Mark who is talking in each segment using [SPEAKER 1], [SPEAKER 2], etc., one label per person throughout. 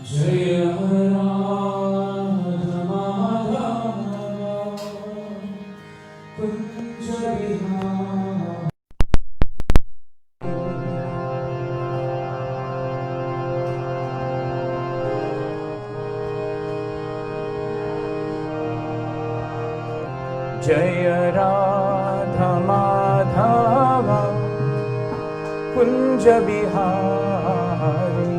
[SPEAKER 1] जय राधा माधव कुंज विहार। जय राधा माधव कुंज बिहारी।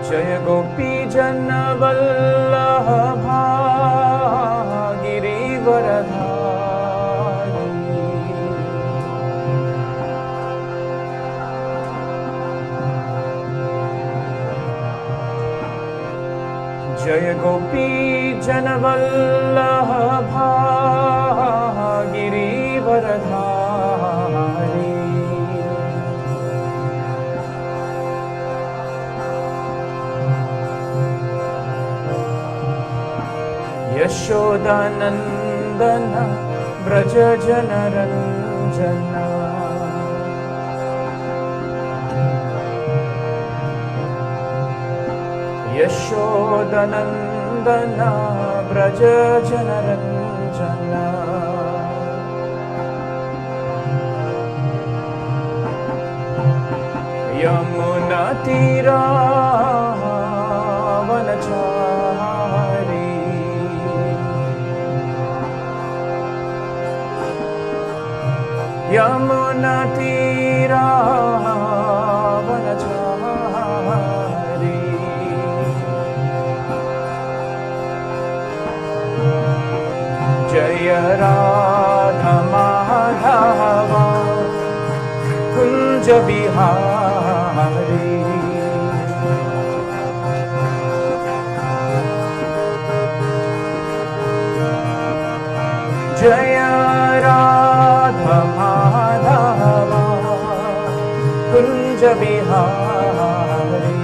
[SPEAKER 1] जय गोपी जन वल्लभा गिरिवरधारी। जय गोपी जन वल्लभा गिरिवरधारी। यशोदानंदन ब्रज जनरंजन। यशोदानंदन ब्रज जनरंजन। यमुना तीरा वनचारी। यमुना तीरा वनचारी। जय राधा माधव कुंज बिहारी। जय राधा माधव कुंज बिहारी।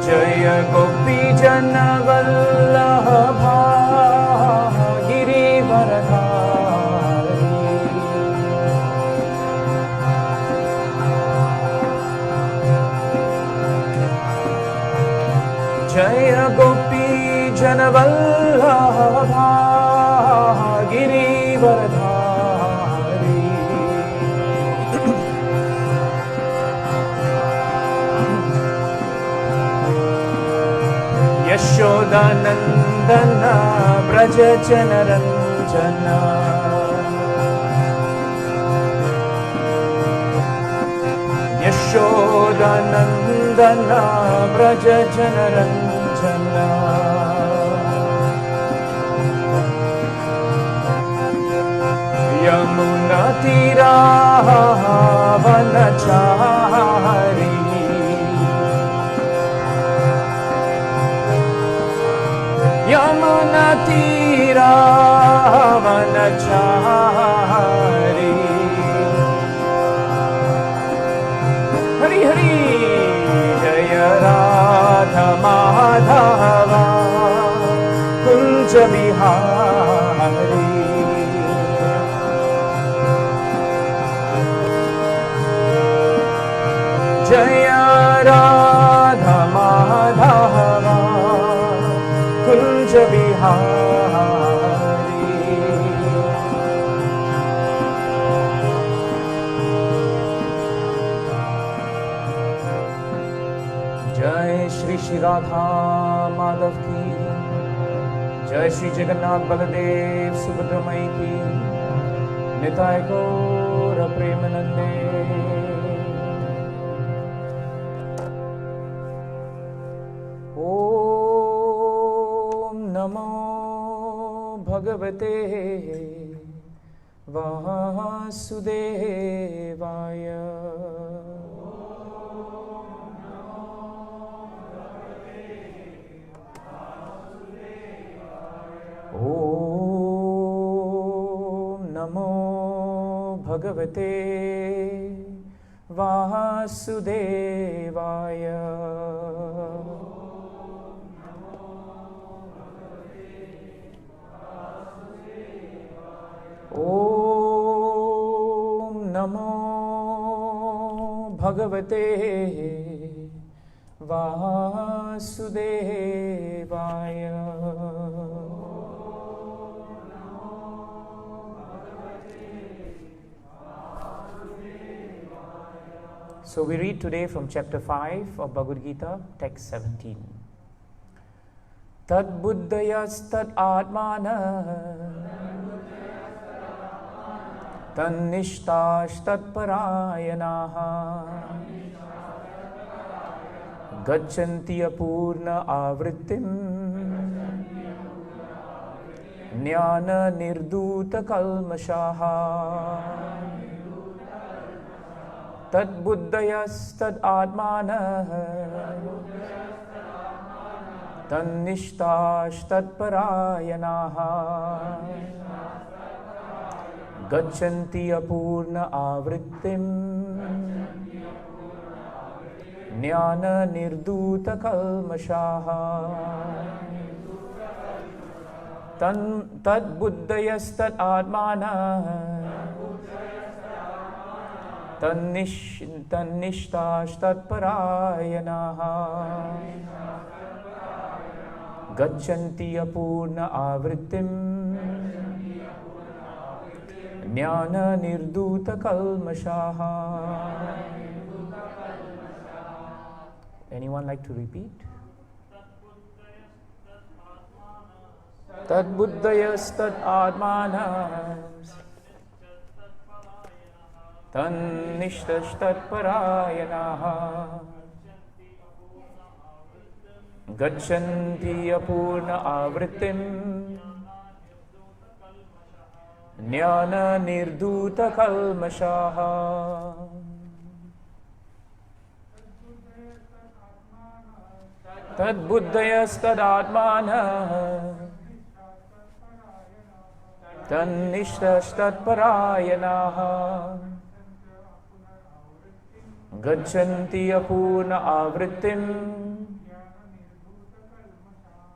[SPEAKER 1] जय गोपी जन वल्लभा गिरिवरधारी। जय गोपी जन वल्लभा गिरिवरधारी। यशोदानंदन ब्रज जनरंजन। यशोदानंदन ब्रज जनरंजन। यमुना तीरा वनचारी। यमुना तीरा वनचारी। हरि हरि। जय राधा माधव कुंज बिहारी। जय राधा माधव कुंज बिहारी। जय श्री श्री राधा माधव की। जय श्री जगन्नाथ बलदेव सुभद्रमयी की। निताय गौर प्रेमानंदे। नमो भगवते वासुदेवाय। ओम नमो भगवते वासुदेवाय। Om Namo Bhagavate Vasudevaya. So we read today from chapter 5 of Bhagavad Gita, text 17. Tad buddhayas tad atmana tan nishtash tad parayanaha gachanti apurna avrittim jnana nirduta kalmashaha. Tad buddhayas tad atmana tan nishtash tad parayanaha gachanti apurna avrittim jnana nirduta kalmashaha. Tad buddhayas tad atmana tan nishtash tad parayanaha gachanti apurna avrittim jnana nirduta kalmashaha. Anyone like to repeat? Tad buddhayas tad atmana tan nishtash tad parayanaha gachanti apurna avrittim jnana nirduta kalmashaha. Tad buddhayas tad atmana tan nishtash tad parayanaha gachanti apurna avrittim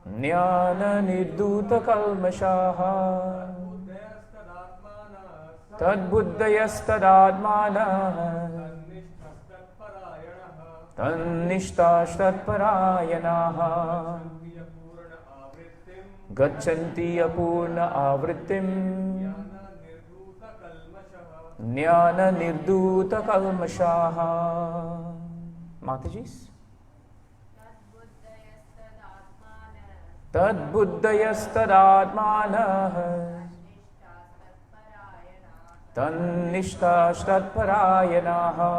[SPEAKER 1] jnana nirduta kalmashaha. Tad buddhayas tad atmana tan nishtash tad parayanaha gachanti apurna avrittim jnana nirduta kalmashaha. Matajis? Tad buddhayas tad atmana tan nishtash tad parayanaha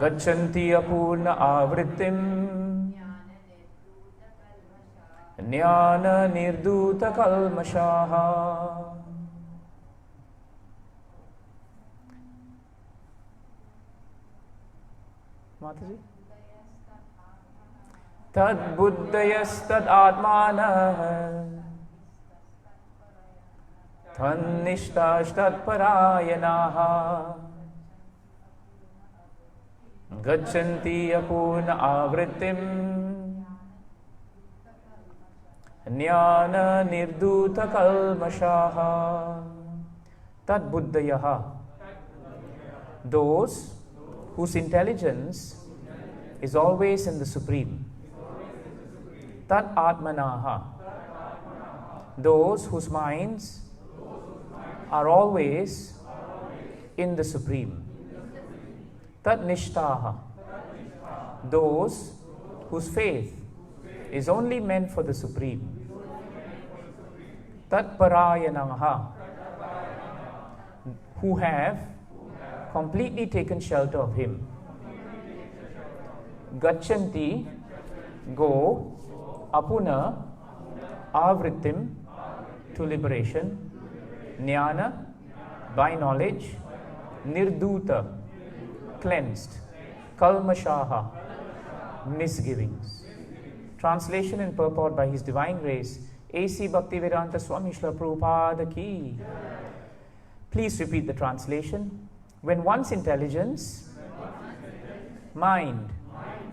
[SPEAKER 1] gachanti apurna avrittim jnana nirduta kalmashaha. Mataji? Tad buddhayas tad atmana tan nishtash tad parayanaha gachanti apurna avrittim jnana nirduta kalmashaha. Tad buddhayaha, those whose intelligence is always in the Supreme. Tad atmanaha, those whose minds are always in the Supreme. Tad nishtaha, those whose faith is only meant for the Supreme. Tad parayanaha, who have completely taken shelter of Him. Gachanti, go, apuna, avrittim, to liberation, jnana, by knowledge, nirduta, cleansed, kalmashaha, misgivings. Translation and purport by His Divine Grace, A.C. Bhaktivedanta Swami Srila Prabhupada Ki. Please repeat the translation. When one's intelligence, mind,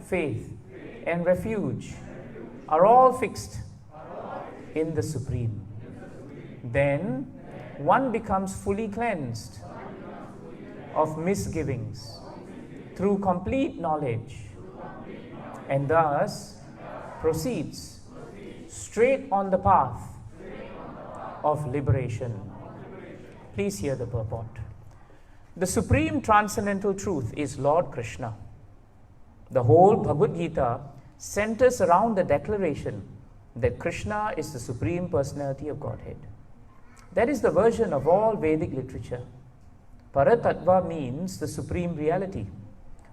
[SPEAKER 1] faith, and refuge are all fixed in the Supreme, then one becomes fully cleansed of misgivings through complete knowledge, and thus proceeds straight on the path of liberation. Please hear the purport. The supreme transcendental truth is Lord Krishna. The whole Bhagavad Gita centers around the declaration that Krishna is the Supreme Personality of Godhead. That is the version of all Vedic literature. Paratattva means the Supreme Reality,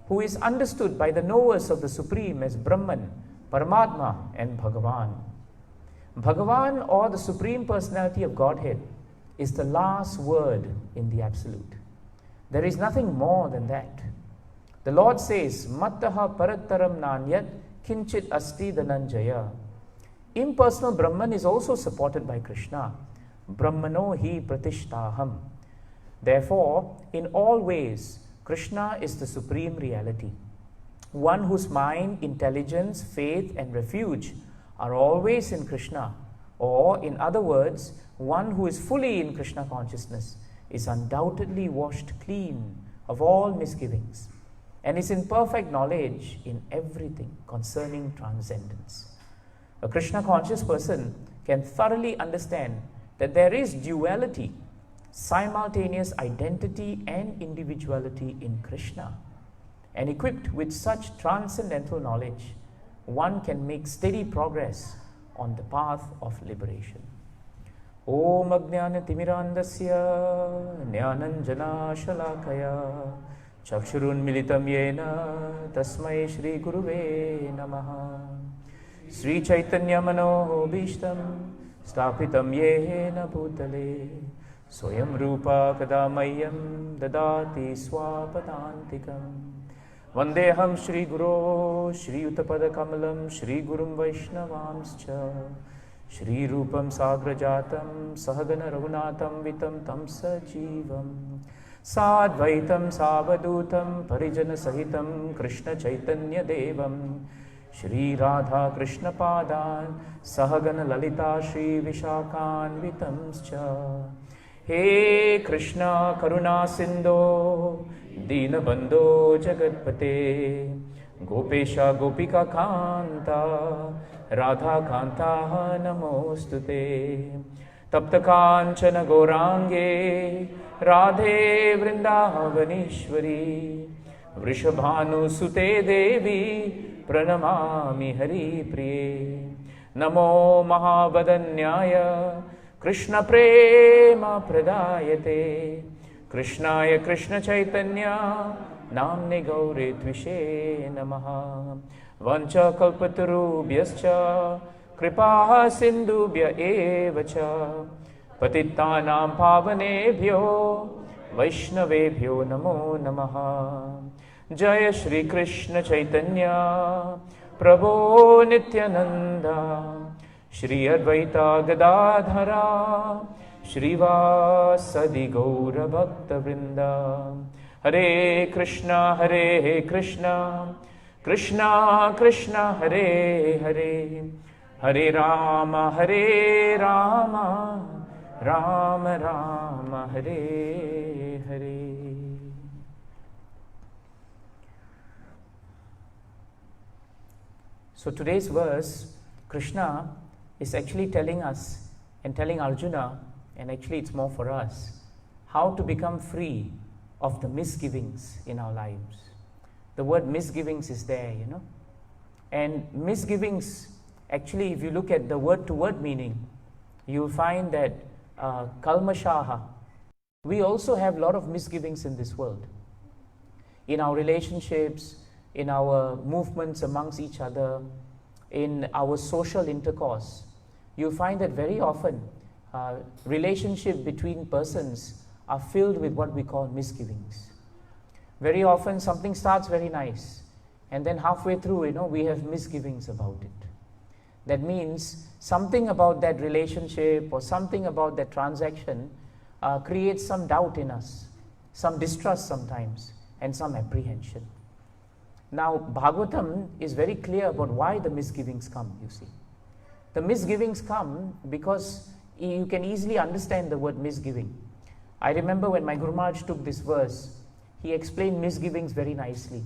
[SPEAKER 1] who is understood by the knowers of the Supreme as Brahman, Paramatma and Bhagavan. Bhagavan, or the Supreme Personality of Godhead, is the last word in the Absolute. There is nothing more than that. The Lord says, Mattaha parattaram nanyat kinchit asti dhananjaya. Impersonal Brahman is also supported by Krishna. Brahmano hi pratishtaham. Therefore, in all ways, Krishna is the supreme reality, one whose mind, intelligence, faith and refuge are always in Krishna, or in other words, one who is fully in Krishna consciousness is undoubtedly washed clean of all misgivings and is in perfect knowledge in everything concerning transcendence. A Krishna conscious person can thoroughly understand that there is duality, simultaneous identity and individuality in Krishna. And equipped with such transcendental knowledge, one can make steady progress on the path of liberation. Om Ajnana Timirandasya Jnananjana Shalakaya Chakshurun Militam Yena Tasmai Shri Guruve Namaha. Sri Chaitanya Mano Bhishtam Stapitam Yena Bhutale Soyam Rupa Kadamayam Dadati Swapadantikam. Vandeham Shri Guru Shri Uttapada Kamalam Shri Gurum Vaishnavamscha Shri Rupam Sagrajatam Sahagana Raghunatham Vitam Tamsa Jivam Sadvaitam Savadutam Parijana Sahitam Krishna Chaitanya Devam Shri Radha Krishna Padan Sahagana Lalita Shri Vishakan Vitamscha. He Krishna Karuna Sindho Dinabandho Jagatpate Gopesha Gopika Kanta Radha Kanta Namostute Tapta Kanchana Gorange Radhe Vrindavanishwari Vrishabhanu Sute Devi Pranamami Hari Priye Namo Mahavadanyaya Krishna Prema Pradayate Krishnaya Krishna Chaitanya Namne Gaure Tvishe Namaha Vancha Kalpatarubhyascha Kripaha Sindhubhya Evacha Patittanam Pavanebhyo Vaishnavebhyo Namo Namaha. Jaya Shri Krishna Chaitanya Prabhu Nityananda Shri Advaita Gadadhara Shrivasadi Gaura Bhakta Vrinda. Hare Krishna Krishna Krishna Hare Hare Hare Rama Rama Rama Hare Hare. So today's verse, Krishna is actually telling us and telling Arjuna, and actually it's more for us, how to become free of the misgivings in our lives. The word misgivings is there, And misgivings, actually, if you look at the word-to-word meaning, you'll find that kalmashaha, we also have a lot of misgivings in this world. In our relationships, in our movements amongst each other, in our social intercourse, you'll find that very often relationships between persons are filled with what we call misgivings. Very often something starts very nice, and then halfway through, we have misgivings about it. That means something about that relationship or something about that transaction creates some doubt in us, some distrust sometimes, and some apprehension. Now, Bhagavatam is very clear about why the misgivings come, you see. The misgivings come because you can easily understand the word misgiving. I remember when my Guru Maharaj took this verse, he explained misgivings very nicely.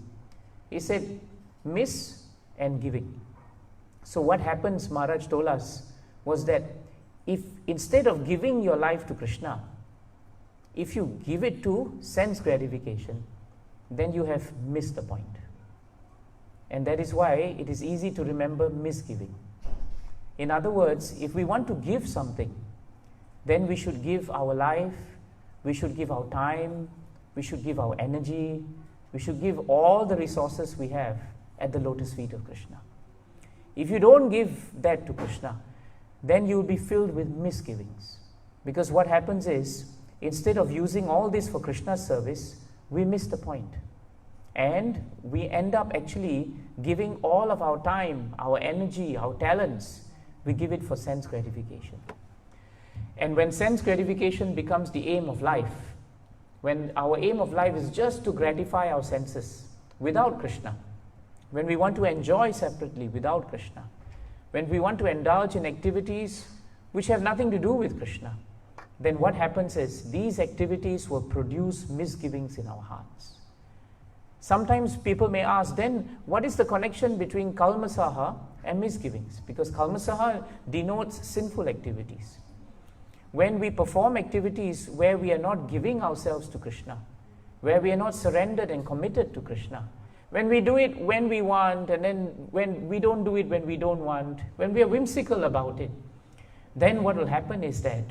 [SPEAKER 1] He said, miss and giving. So what happens, Maharaj told us, was that if instead of giving your life to Krishna, if you give it to sense gratification, then you have missed the point. And that is why it is easy to remember misgiving. In other words, if we want to give something, then we should give our life, we should give our time, we should give our energy, we should give all the resources we have at the lotus feet of Krishna. If you don't give that to Krishna, then you will be filled with misgivings. Because what happens is, instead of using all this for Krishna's service, we miss the point. And we end up actually giving all of our time, our energy, our talents, we give it for sense gratification. And when sense gratification becomes the aim of life, when our aim of life is just to gratify our senses without Krishna, when we want to enjoy separately without Krishna, when we want to indulge in activities which have nothing to do with Krishna, then what happens is these activities will produce misgivings in our hearts. Sometimes people may ask, then what is the connection between kalmasaha and misgivings? Because kalmasaha denotes sinful activities. When we perform activities where we are not giving ourselves to Krishna, where we are not surrendered and committed to Krishna, when we do it when we want, and then when we don't do it when we don't want, when we are whimsical about it, then what will happen is that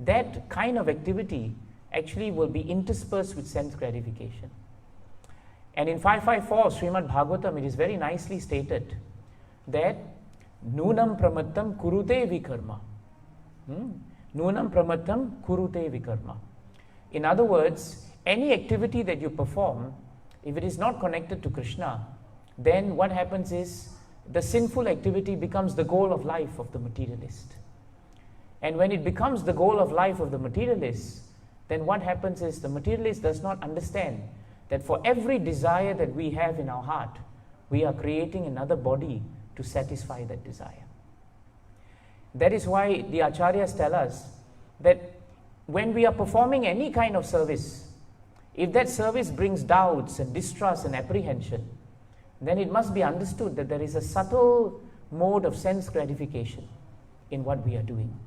[SPEAKER 1] that kind of activity actually will be interspersed with sense gratification. And in 554 Srimad Bhagavatam, it is very nicely stated that Nunam pramattam kurute vikarma. Nunam pramattam kurute vikarma. In other words, any activity that you perform, if it is not connected to Krishna, then what happens is the sinful activity becomes the goal of life of the materialist. And when it becomes the goal of life of the materialist, then what happens is the materialist does not understand that for every desire that we have in our heart, we are creating another body to satisfy that desire. That is why the acharyas tell us that when we are performing any kind of service, if that service brings doubts and distrust and apprehension, then it must be understood that there is a subtle mode of sense gratification in what we are doing.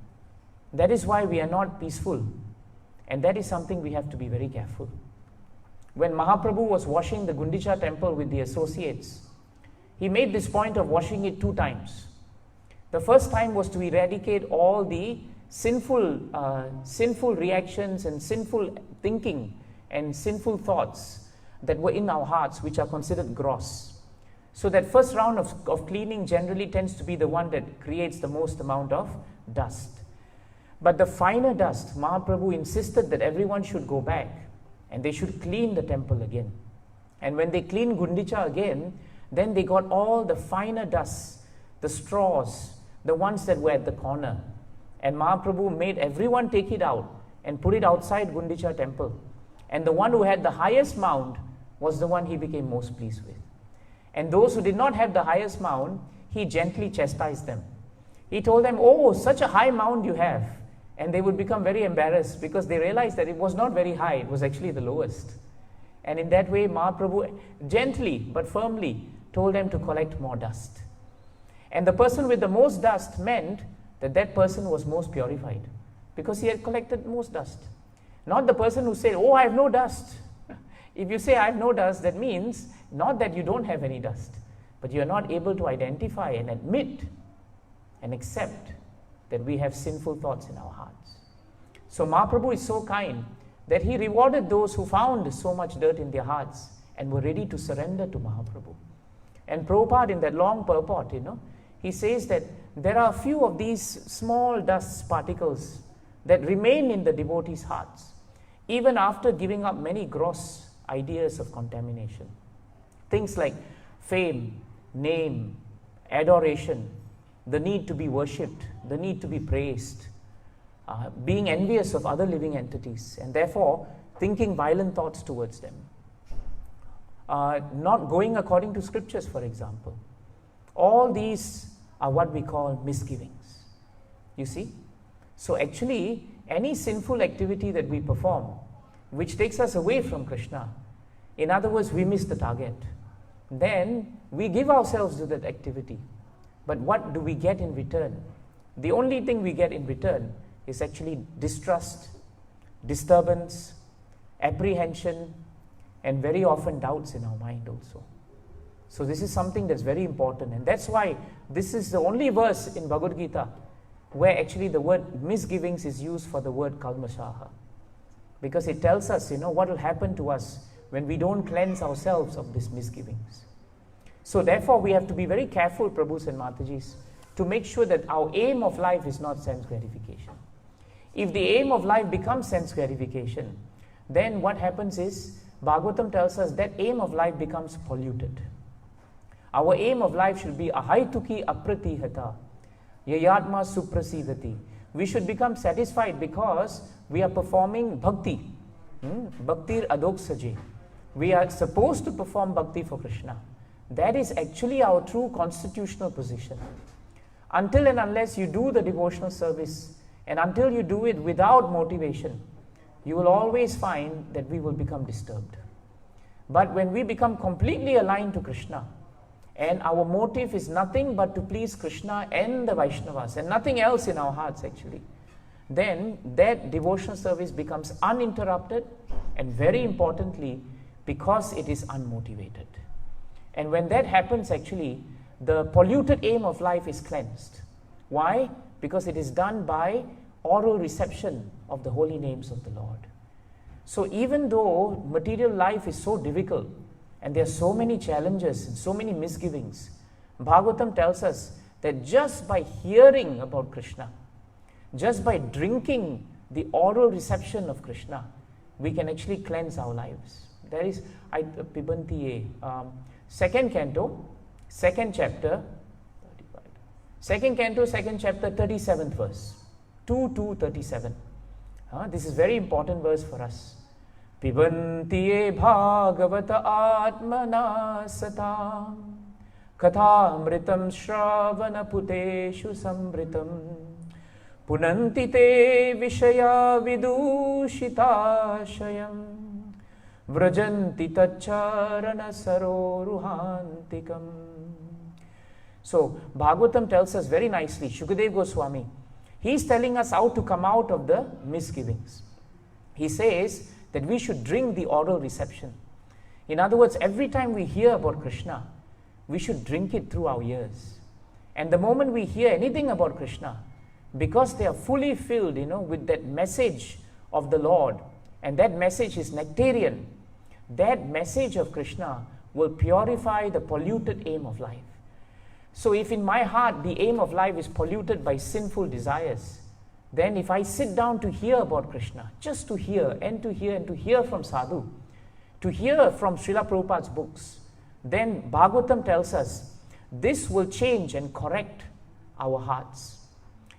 [SPEAKER 1] That is why we are not peaceful, and that is something we have to be very careful. When Mahaprabhu was washing the Gundicha temple with the associates, he made this point of washing it 2 times. The first time was to eradicate all the sinful reactions and sinful thinking and sinful thoughts that were in our hearts, which are considered gross. So that first round of cleaning generally tends to be the one that creates the most amount of dust. But the finer dust, Mahaprabhu insisted that everyone should go back and they should clean the temple again. And when they cleaned Gundicha again, then they got all the finer dust, the straws, the ones that were at the corner. And Mahaprabhu made everyone take it out and put it outside Gundicha temple. And the one who had the highest mound was the one he became most pleased with. And those who did not have the highest mound, he gently chastised them. He told them, oh, such a high mound you have. And they would become very embarrassed because they realized that it was not very high, it was actually the lowest. And in that way, Mahaprabhu gently but firmly told them to collect more dust. And the person with the most dust meant that that person was most purified because he had collected most dust. Not the person who said, oh, I have no dust. If you say I have no dust, that means not that you don't have any dust, but you are not able to identify and admit and accept that we have sinful thoughts in our hearts. So Mahaprabhu is so kind that he rewarded those who found so much dirt in their hearts and were ready to surrender to Mahaprabhu. And Prabhupada, in that long purport, he says that there are a few of these small dust particles that remain in the devotees' hearts, even after giving up many gross ideas of contamination. Things like fame, name, adoration, the need to be worshipped, the need to be praised, being envious of other living entities, and therefore thinking violent thoughts towards them. Not going according to scriptures, for example. All these are what we call misgivings. You see? So actually, any sinful activity that we perform, which takes us away from Krishna, in other words, we miss the target, then we give ourselves to that activity. But what do we get in return? The only thing we get in return is actually distrust, disturbance, apprehension, and very often doubts in our mind also. So this is something that's very important, and that's why this is the only verse in Bhagavad Gita where actually the word misgivings is used for the word kalmashaha. Because it tells us, what will happen to us when we don't cleanse ourselves of these misgivings. So therefore we have to be very careful, Prabhus and Matajis, to make sure that our aim of life is not sense gratification. If the aim of life becomes sense gratification, then what happens is, Bhagavatam tells us that aim of life becomes polluted. Our aim of life should be ahaituki apratihata, yayatma suprasidati. We should become satisfied because we are performing bhakti. Bhaktir adoksaje. We are supposed to perform bhakti for Krishna. That is actually our true constitutional position. Until and unless you do the devotional service, and until you do it without motivation, you will always find that we will become disturbed. But when we become completely aligned to Krishna, and our motive is nothing but to please Krishna and the Vaishnavas, and nothing else in our hearts actually, then that devotional service becomes uninterrupted, and very importantly, because it is unmotivated. And when that happens actually, the polluted aim of life is cleansed. Why? Because it is done by oral reception of the holy names of the Lord. So even though material life is so difficult, and there are so many challenges and so many misgivings, Bhagavatam tells us that just by hearing about Krishna, just by drinking the oral reception of Krishna, we can actually cleanse our lives. There is Pibantiye, second canto, second chapter, 37th verse, 2:37. This is very important verse for us. Pibantiye bhagavata atmana satam kathamritam shravana puteshu samritam punanti te vishaya vidushitashayam vrajanti tacharana saroruhantikam. So Bhagavatam tells us very nicely, Shukadeva Goswami, he's telling us how to come out of the misgivings. He says that we should drink the oral reception. In other words, every time we hear about Krishna, we should drink it through our ears. And the moment we hear anything about Krishna, because they are fully filled, with that message of the Lord, and that message is nectarian, that message of Krishna will purify the polluted aim of life. So if in my heart the aim of life is polluted by sinful desires, then if I sit down to hear about Krishna, just to hear and to hear and to hear from sadhu, to hear from Srila Prabhupada's books, then Bhagavatam tells us this will change and correct our hearts.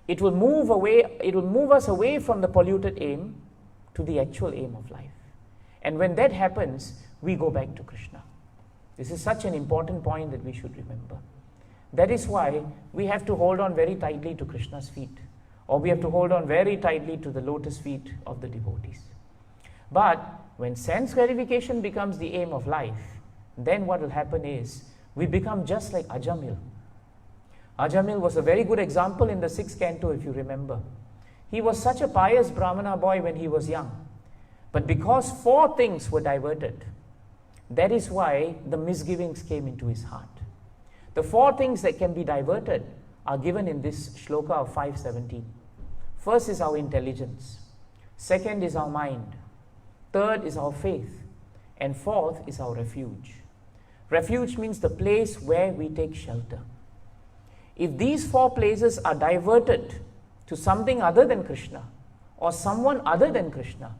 [SPEAKER 1] It will move us away from the polluted aim to the actual aim of life. And when that happens, we go back to Krishna. This is such an important point that we should remember. That is why we have to hold on very tightly to Krishna's feet, or we have to hold on very tightly to the lotus feet of the devotees. But when sense gratification becomes the aim of life, then what will happen is we become just like Ajamil. Ajamil was a very good example in the 6th canto, if you remember. He was such a pious Brahmana boy when he was young. But because 4 things were diverted, that is why the misgivings came into his heart. The 4 things that can be diverted are given in this shloka of 5:17. First is our intelligence. Second is our mind. Third is our faith. And fourth is our refuge. Refuge means the place where we take shelter. If these 4 places are diverted to something other than Krishna, or someone other than Krishna,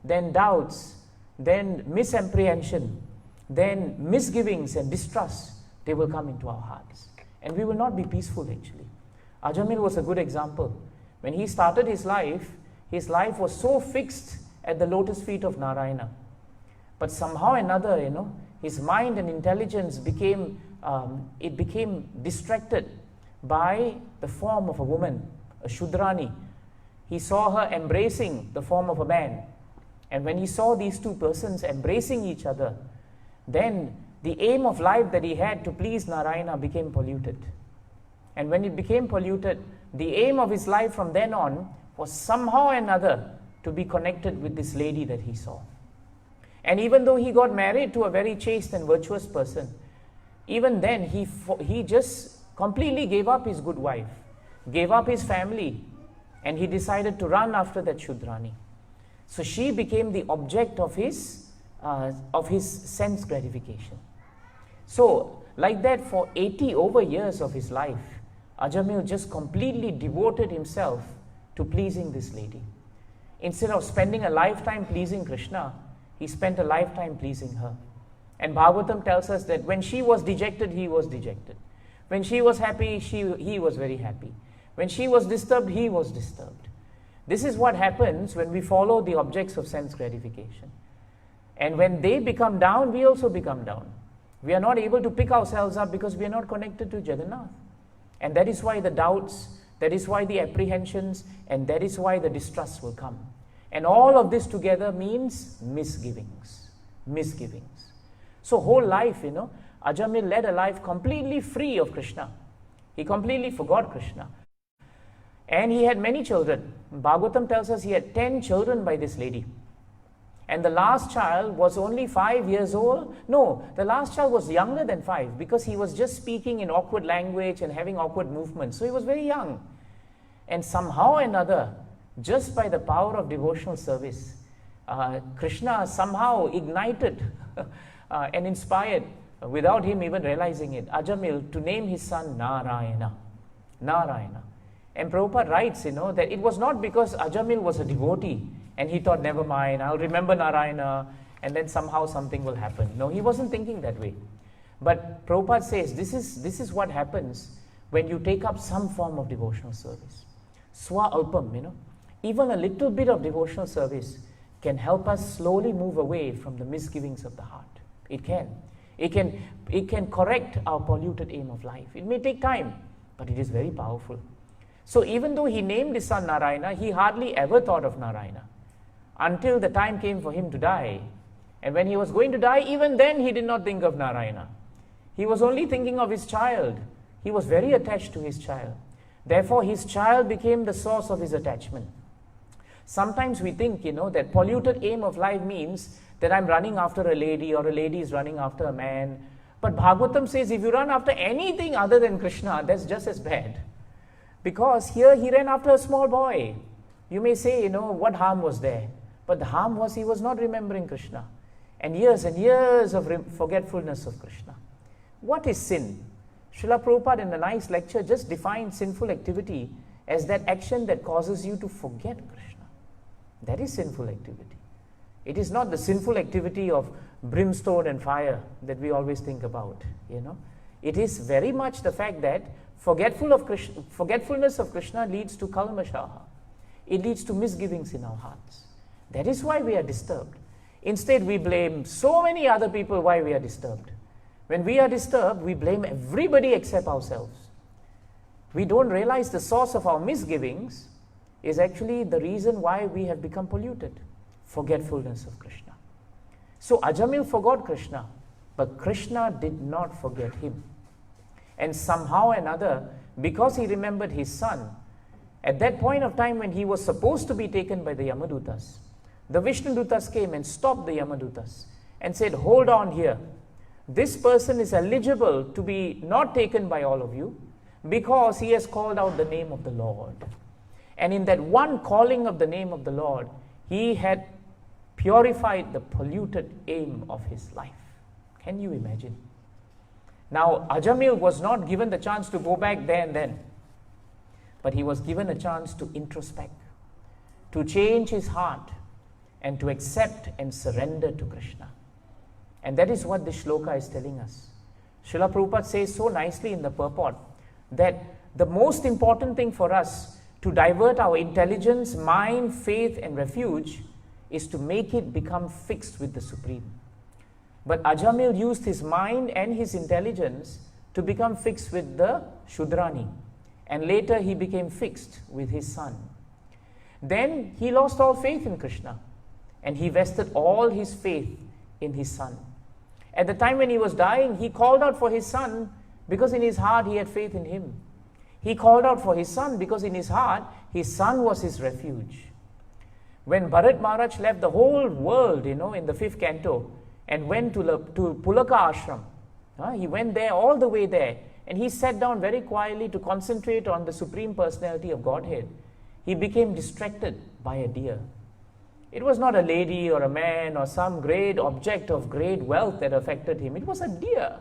[SPEAKER 1] then doubts, then misapprehension, then misgivings and distrust, they will come into our hearts. And we will not be peaceful actually. Ajamil was a good example. When he started his life was so fixed at the lotus feet of Narayana. But somehow or another, his mind and intelligence became distracted by the form of a woman, a Shudrani. he saw her embracing the form of a man. And when he saw these two persons embracing each other, then the aim of life that he had to please Narayana became polluted. And when it became polluted, the aim of his life from then on was somehow or another to be connected with this lady that he saw. And even though he got married to a very chaste and virtuous person, even then he just completely gave up his good wife, gave up his family, and he decided to run after that Shudrani. So she became the object of his sense gratification. So like that, for 80 over years of his life, Ajamil just completely devoted himself to pleasing this lady. Instead of spending a lifetime pleasing Krishna, he spent a lifetime pleasing her. And Bhagavatam tells us that when she was dejected, he was dejected. When she was happy, he was very happy. When she was disturbed, he was disturbed. This is what happens when we follow the objects of sense gratification. And when they become down, we also become down. We are not able to pick ourselves up because we are not connected to Jagannath. And that is why the doubts, that is why the apprehensions, and that is why the distrust will come. And all of this together means misgivings. Misgivings. So whole life, Ajamil led a life completely free of Krishna. He completely forgot Krishna. And he had many children. Bhagavatam tells us he had 10 children by this lady. And the last child was only 5 years old. No, the last child was younger than 5 because he was just speaking in awkward language and having awkward movements. So he was very young. And somehow or another, just by the power of devotional service, Krishna somehow ignited and inspired, without him even realizing it, Ajamil to name his son Narayana. Narayana. And Prabhupada writes, that it was not because Ajamil was a devotee and he thought, never mind, I'll remember Narayana and then somehow something will happen. No, he wasn't thinking that way. But Prabhupada says, this is what happens when you take up some form of devotional service. Swa alpam, even a little bit of devotional service can help us slowly move away from the misgivings of the heart. It can. It can correct our polluted aim of life. It may take time, but it is very powerful. So even though he named his son Narayana, he hardly ever thought of Narayana until the time came for him to die. And when he was going to die, even then he did not think of Narayana. He was only thinking of his child. He was very attached to his child. Therefore, his child became the source of his attachment. Sometimes we think, that polluted aim of life means that I'm running after a lady or a lady is running after a man. But Bhagavatam says if you run after anything other than Krishna, that's just as bad. Because here he ran after a small boy. You may say, what harm was there? But the harm was he was not remembering Krishna. And years of forgetfulness of Krishna. What is sin? Srila Prabhupada in a nice lecture just defined sinful activity as that action that causes you to forget Krishna. That is sinful activity. It is not the sinful activity of brimstone and fire that we always think about. It is very much the fact that forgetfulness of Krishna leads to kalmashaha. It leads to misgivings in our hearts. That is why we are disturbed. Instead, we blame so many other people why we are disturbed. When we are disturbed, we blame everybody except ourselves. We don't realize the source of our misgivings is actually the reason why we have become polluted. Forgetfulness of Krishna. So Ajamil forgot Krishna, but Krishna did not forget him. And somehow or another, because he remembered his son, at that point of time when he was supposed to be taken by the Yamadutas, the Vishnudutas came and stopped the Yamadutas and said, hold on here. This person is eligible to be not taken by all of you because he has called out the name of the Lord. And in that one calling of the name of the Lord, he had purified the polluted aim of his life. Can you imagine? Now, Ajamil was not given the chance to go back there and then, but he was given a chance to introspect, to change his heart, and to accept and surrender to Krishna. And that is what this shloka is telling us. Srila Prabhupada says so nicely in the purport that the most important thing for us to divert our intelligence, mind, faith, and refuge is to make it become fixed with the Supreme. But Ajamil used his mind and his intelligence to become fixed with the Shudrani. And later he became fixed with his son. then he lost all faith in Krishna and he vested all his faith in his son. At the time when he was dying, he called out for his son because in his heart he had faith in him. He called out for his son because in his heart, his son was his refuge. When Bharat Maharaj left the whole world, in the 5th canto and went to Pulaka ashram, he went there all the way there and he sat down very quietly to concentrate on the Supreme Personality of Godhead. He became distracted by a deer. It was not a lady or a man or some great object of great wealth that affected him. It was a deer,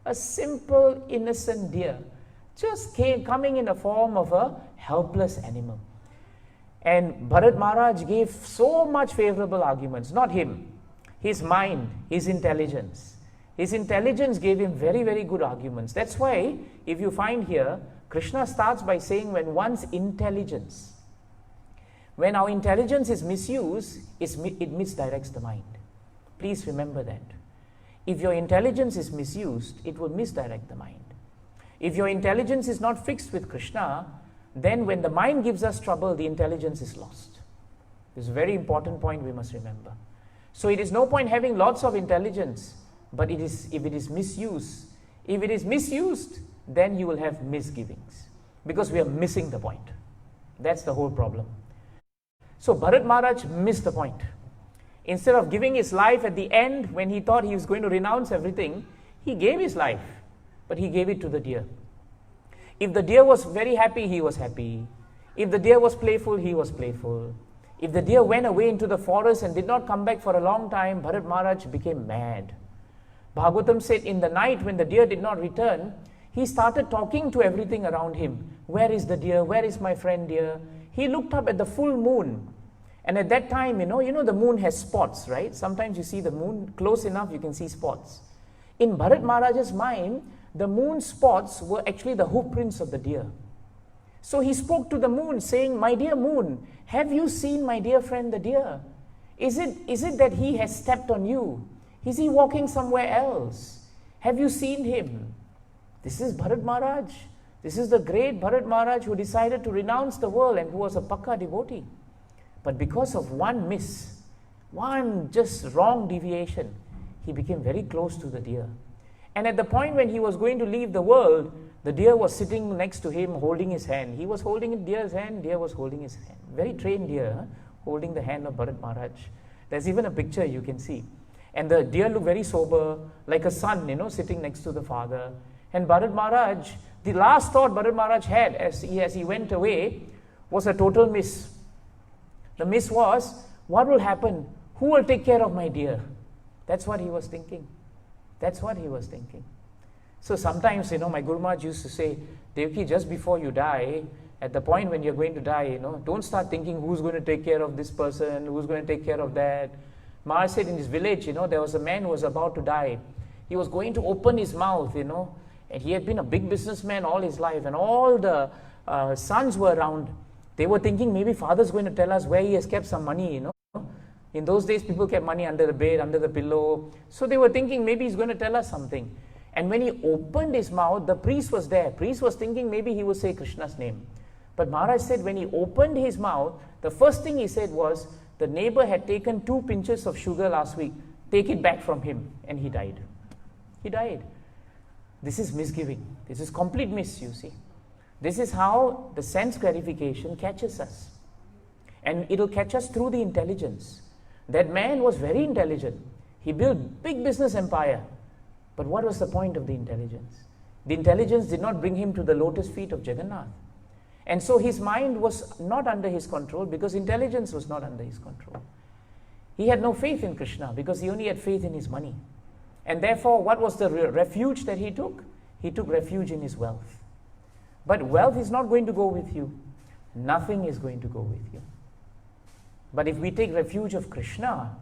[SPEAKER 1] a simple, innocent deer, just coming in the form of a helpless animal. And Bharat Maharaj gave so much favorable arguments, not him, his mind, his intelligence. His intelligence gave him very, very good arguments. That's why, if you find here, Krishna starts by saying when one's intelligence, when our intelligence is misused, it misdirects the mind. Please remember that. If your intelligence is misused, it will misdirect the mind. If your intelligence is not fixed with Krishna, then when the mind gives us trouble, the intelligence is lost. This is a very important point we must remember. So it is no point having lots of intelligence, but if it is misused, then you will have misgivings, because we are missing the point. That's the whole problem. So Bharat Maharaj missed the point. Instead of giving his life at the end, when he thought he was going to renounce everything, he gave his life, but he gave it to the deer. If the deer was very happy, he was happy. If the deer was playful, he was playful. If the deer went away into the forest and did not come back for a long time, Bharat Maharaj became mad. Bhagavatam said in the night when the deer did not return, he started talking to everything around him. Where is the deer? Where is my friend deer? He looked up at the full moon. And at that time, the moon has spots, right? Sometimes you see the moon close enough, you can see spots. In Bharat Maharaj's mind, the moon spots were actually the hoof prints of the deer. So he spoke to the moon saying, my dear moon, have you seen my dear friend the deer? Is it that he has stepped on you? Is he walking somewhere else? Have you seen him? This is Bharat Maharaj. This is the great Bharat Maharaj who decided to renounce the world and who was a Pakka devotee. But because of one miss, one just wrong deviation, he became very close to the deer. And at the point when he was going to leave the world, the deer was sitting next to him holding his hand. He was holding the deer's hand, deer was holding his hand. Very trained deer, holding the hand of Bharat Maharaj. There's even a picture you can see. And the deer looked very sober, like a son, sitting next to the father. And Bharat Maharaj, the last thought Bharat Maharaj had as he went away was a total miss. The miss was, what will happen? Who will take care of my deer? That's what he was thinking. That's what he was thinking. So sometimes, my Guru Maharaj used to say, Devaki, just before you die, at the point when you're going to die, don't start thinking who's going to take care of this person, who's going to take care of that. Maharaj said in his village, there was a man who was about to die. He was going to open his mouth, and he had been a big businessman all his life, and all the sons were around. They were thinking maybe father's going to tell us where he has kept some money, In those days, people kept money under the bed, under the pillow. So they were thinking maybe he's going to tell us something. And when he opened his mouth, the priest was there. Priest was thinking maybe he would say Krishna's name. But Maharaj said when he opened his mouth, the first thing he said was, the neighbor had taken 2 pinches of sugar last week. Take it back from him. And he died. He died. This is misgiving. This is complete miss, you see. This is how the sense gratification catches us. And it'll catch us through the intelligence. That man was very intelligent. He built big business empire. But what was the point of the intelligence? The intelligence did not bring him to the lotus feet of Jagannath. And so his mind was not under his control because intelligence was not under his control. He had no faith in Krishna because he only had faith in his money. And therefore, what was the refuge that he took? He took refuge in his wealth. But wealth is not going to go with you. Nothing is going to go with you. But if we take refuge of Krishna,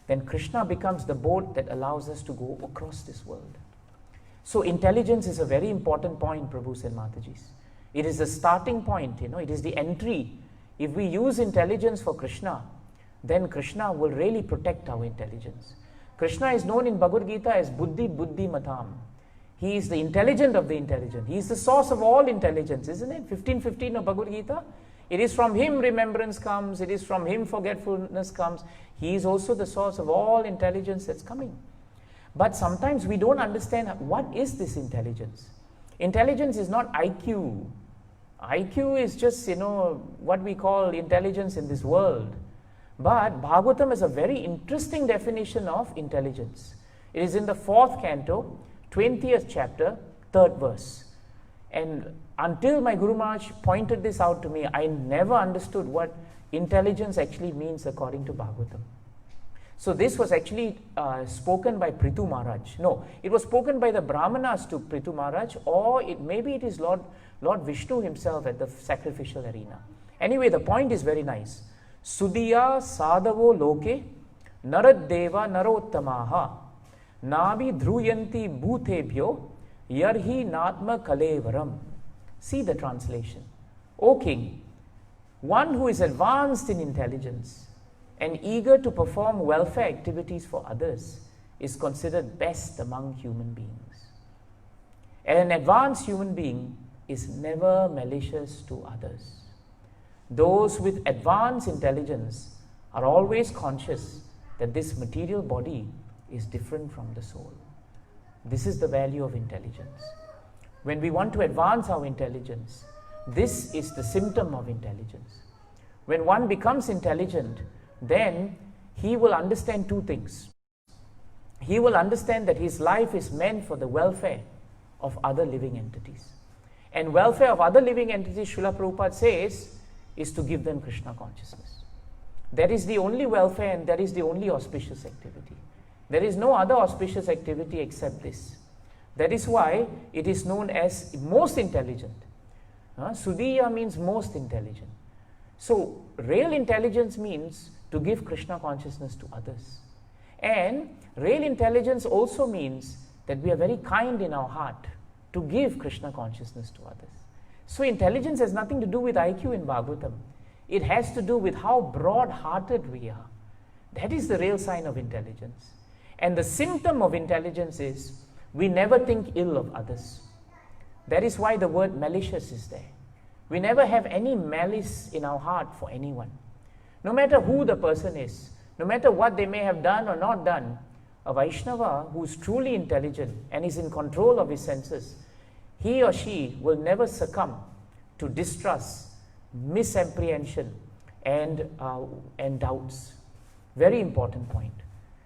[SPEAKER 1] then Krishna becomes the boat that allows us to go across this world. So intelligence is a very important point, Prabhus and Matajis. It is the starting point, it is the entry. If we use intelligence for Krishna, then Krishna will really protect our intelligence. Krishna is known in Bhagavad Gita as Buddhi Buddhi Matam. He is the intelligent of the intelligent. He is the source of all intelligence, isn't it? 15:15 of Bhagavad Gita. It is from Him remembrance comes. It is from Him forgetfulness comes. He is also the source of all intelligence that's coming. But sometimes we don't understand what is this intelligence. Intelligence is not IQ. IQ is just, what we call intelligence in this world. But Bhagavatam has a very interesting definition of intelligence. It is in the 4th canto, 20th chapter, 3rd verse. And until my Guru Maharaj pointed this out to me, I never understood what intelligence actually means according to Bhagavatam. So this was actually spoken by Prithu Maharaj. No, it was spoken by the Brahmanas to Prithu Maharaj, or maybe it is Lord Vishnu himself at the sacrificial arena. Anyway, the point is very nice. Sudhiya sadhavo loke naradeva narottamaha nabi dhruyanti bhutebhyo yarhi natma kalevaram. See the translation. O king, one who is advanced in intelligence and eager to perform welfare activities for others is considered best among human beings. An advanced human being is never malicious to others. Those with advanced intelligence are always conscious that this material body is different from the soul. This is the value of intelligence. When we want to advance our intelligence, this is the symptom of intelligence. When one becomes intelligent, then he will understand two things. He will understand that his life is meant for the welfare of other living entities. And welfare of other living entities, Srila Prabhupada says, is to give them Krishna consciousness. That is the only welfare, and that is the only auspicious activity. There is no other auspicious activity except this. That is why it is known as most intelligent. Sudhiya means most intelligent. So, real intelligence means to give Krishna consciousness to others. And real intelligence also means that we are very kind in our heart to give Krishna consciousness to others. So, intelligence has nothing to do with IQ in Bhagavatam. It has to do with how broad-hearted we are. That is the real sign of intelligence. And the symptom of intelligence is we never think ill of others. That is why the word malicious is there. We never have any malice in our heart for anyone. No matter who the person is, no matter what they may have done or not done, a Vaishnava who is truly intelligent and is in control of his senses, he or she will never succumb to distrust, misapprehension, and doubts. Very important point.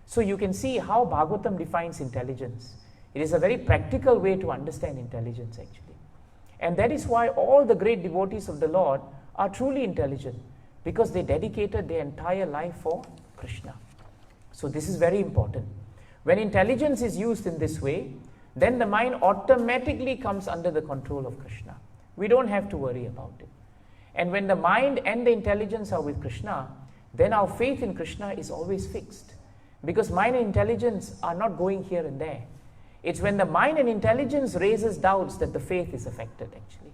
[SPEAKER 1] So you can see how Bhagavatam defines intelligence. It is a very practical way to understand intelligence actually. And that is why all the great devotees of the Lord are truly intelligent, because they dedicated their entire life for Krishna. So this is very important. When intelligence is used in this way, then the mind automatically comes under the control of Krishna. We don't have to worry about it. And when the mind and the intelligence are with Krishna, then our faith in Krishna is always fixed. Because mind and intelligence are not going here and there. It's when the mind and intelligence raises doubts that the faith is affected actually.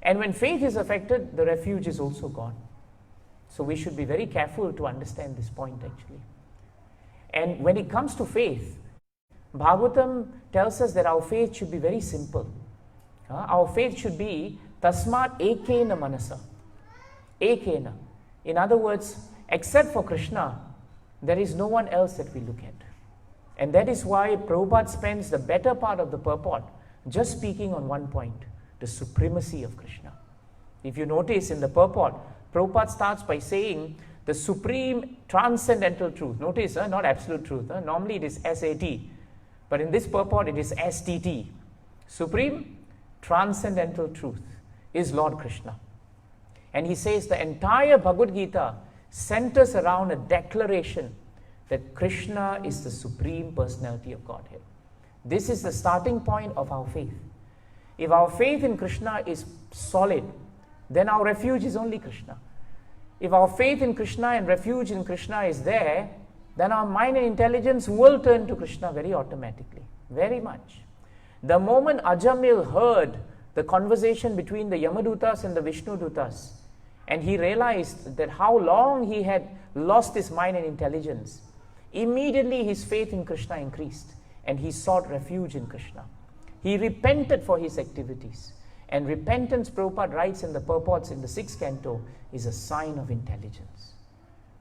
[SPEAKER 1] And when faith is affected, the refuge is also gone. So we should be very careful to understand this point actually. And when it comes to faith, Bhagavatam tells us that our faith should be very simple. Our faith should be tasmat ekena manasa. Ekena. In other words, except for Krishna, there is no one else that we look at. And that is why Prabhupada spends the better part of the purport just speaking on one point, the supremacy of Krishna. If you notice in the purport, Prabhupada starts by saying the supreme transcendental truth. Notice, not absolute truth. Normally it is SAT. But in this purport it is STT. Supreme transcendental truth is Lord Krishna. And he says the entire Bhagavad Gita centers around a declaration that Krishna is the supreme personality of Godhead. This is the starting point of our faith. If our faith in Krishna is solid, then our refuge is only Krishna. If our faith in Krishna and refuge in Krishna is there, then our mind and intelligence will turn to Krishna very automatically, very much. The moment Ajamil heard the conversation between the Yamadutas and the Vishnudutas, and he realized that how long he had lost his mind and intelligence, immediately his faith in Krishna increased and he sought refuge in Krishna. He repented for his activities And repentance, Prabhupada writes in the purports in the 6th canto, is a sign of intelligence.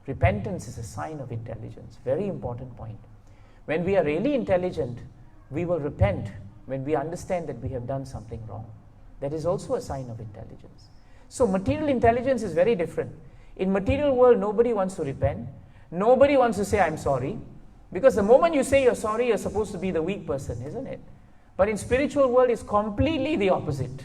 [SPEAKER 1] Repentance is a sign of intelligence. Very important point. When we are really intelligent, we will repent when we understand that we have done something wrong. That is also a sign of intelligence. So material intelligence is very different. In material world, nobody wants to repent. Nobody wants to say, I'm sorry. Because the moment you say you're sorry, you're supposed to be the weak person, isn't it? But in spiritual world, it's completely the opposite.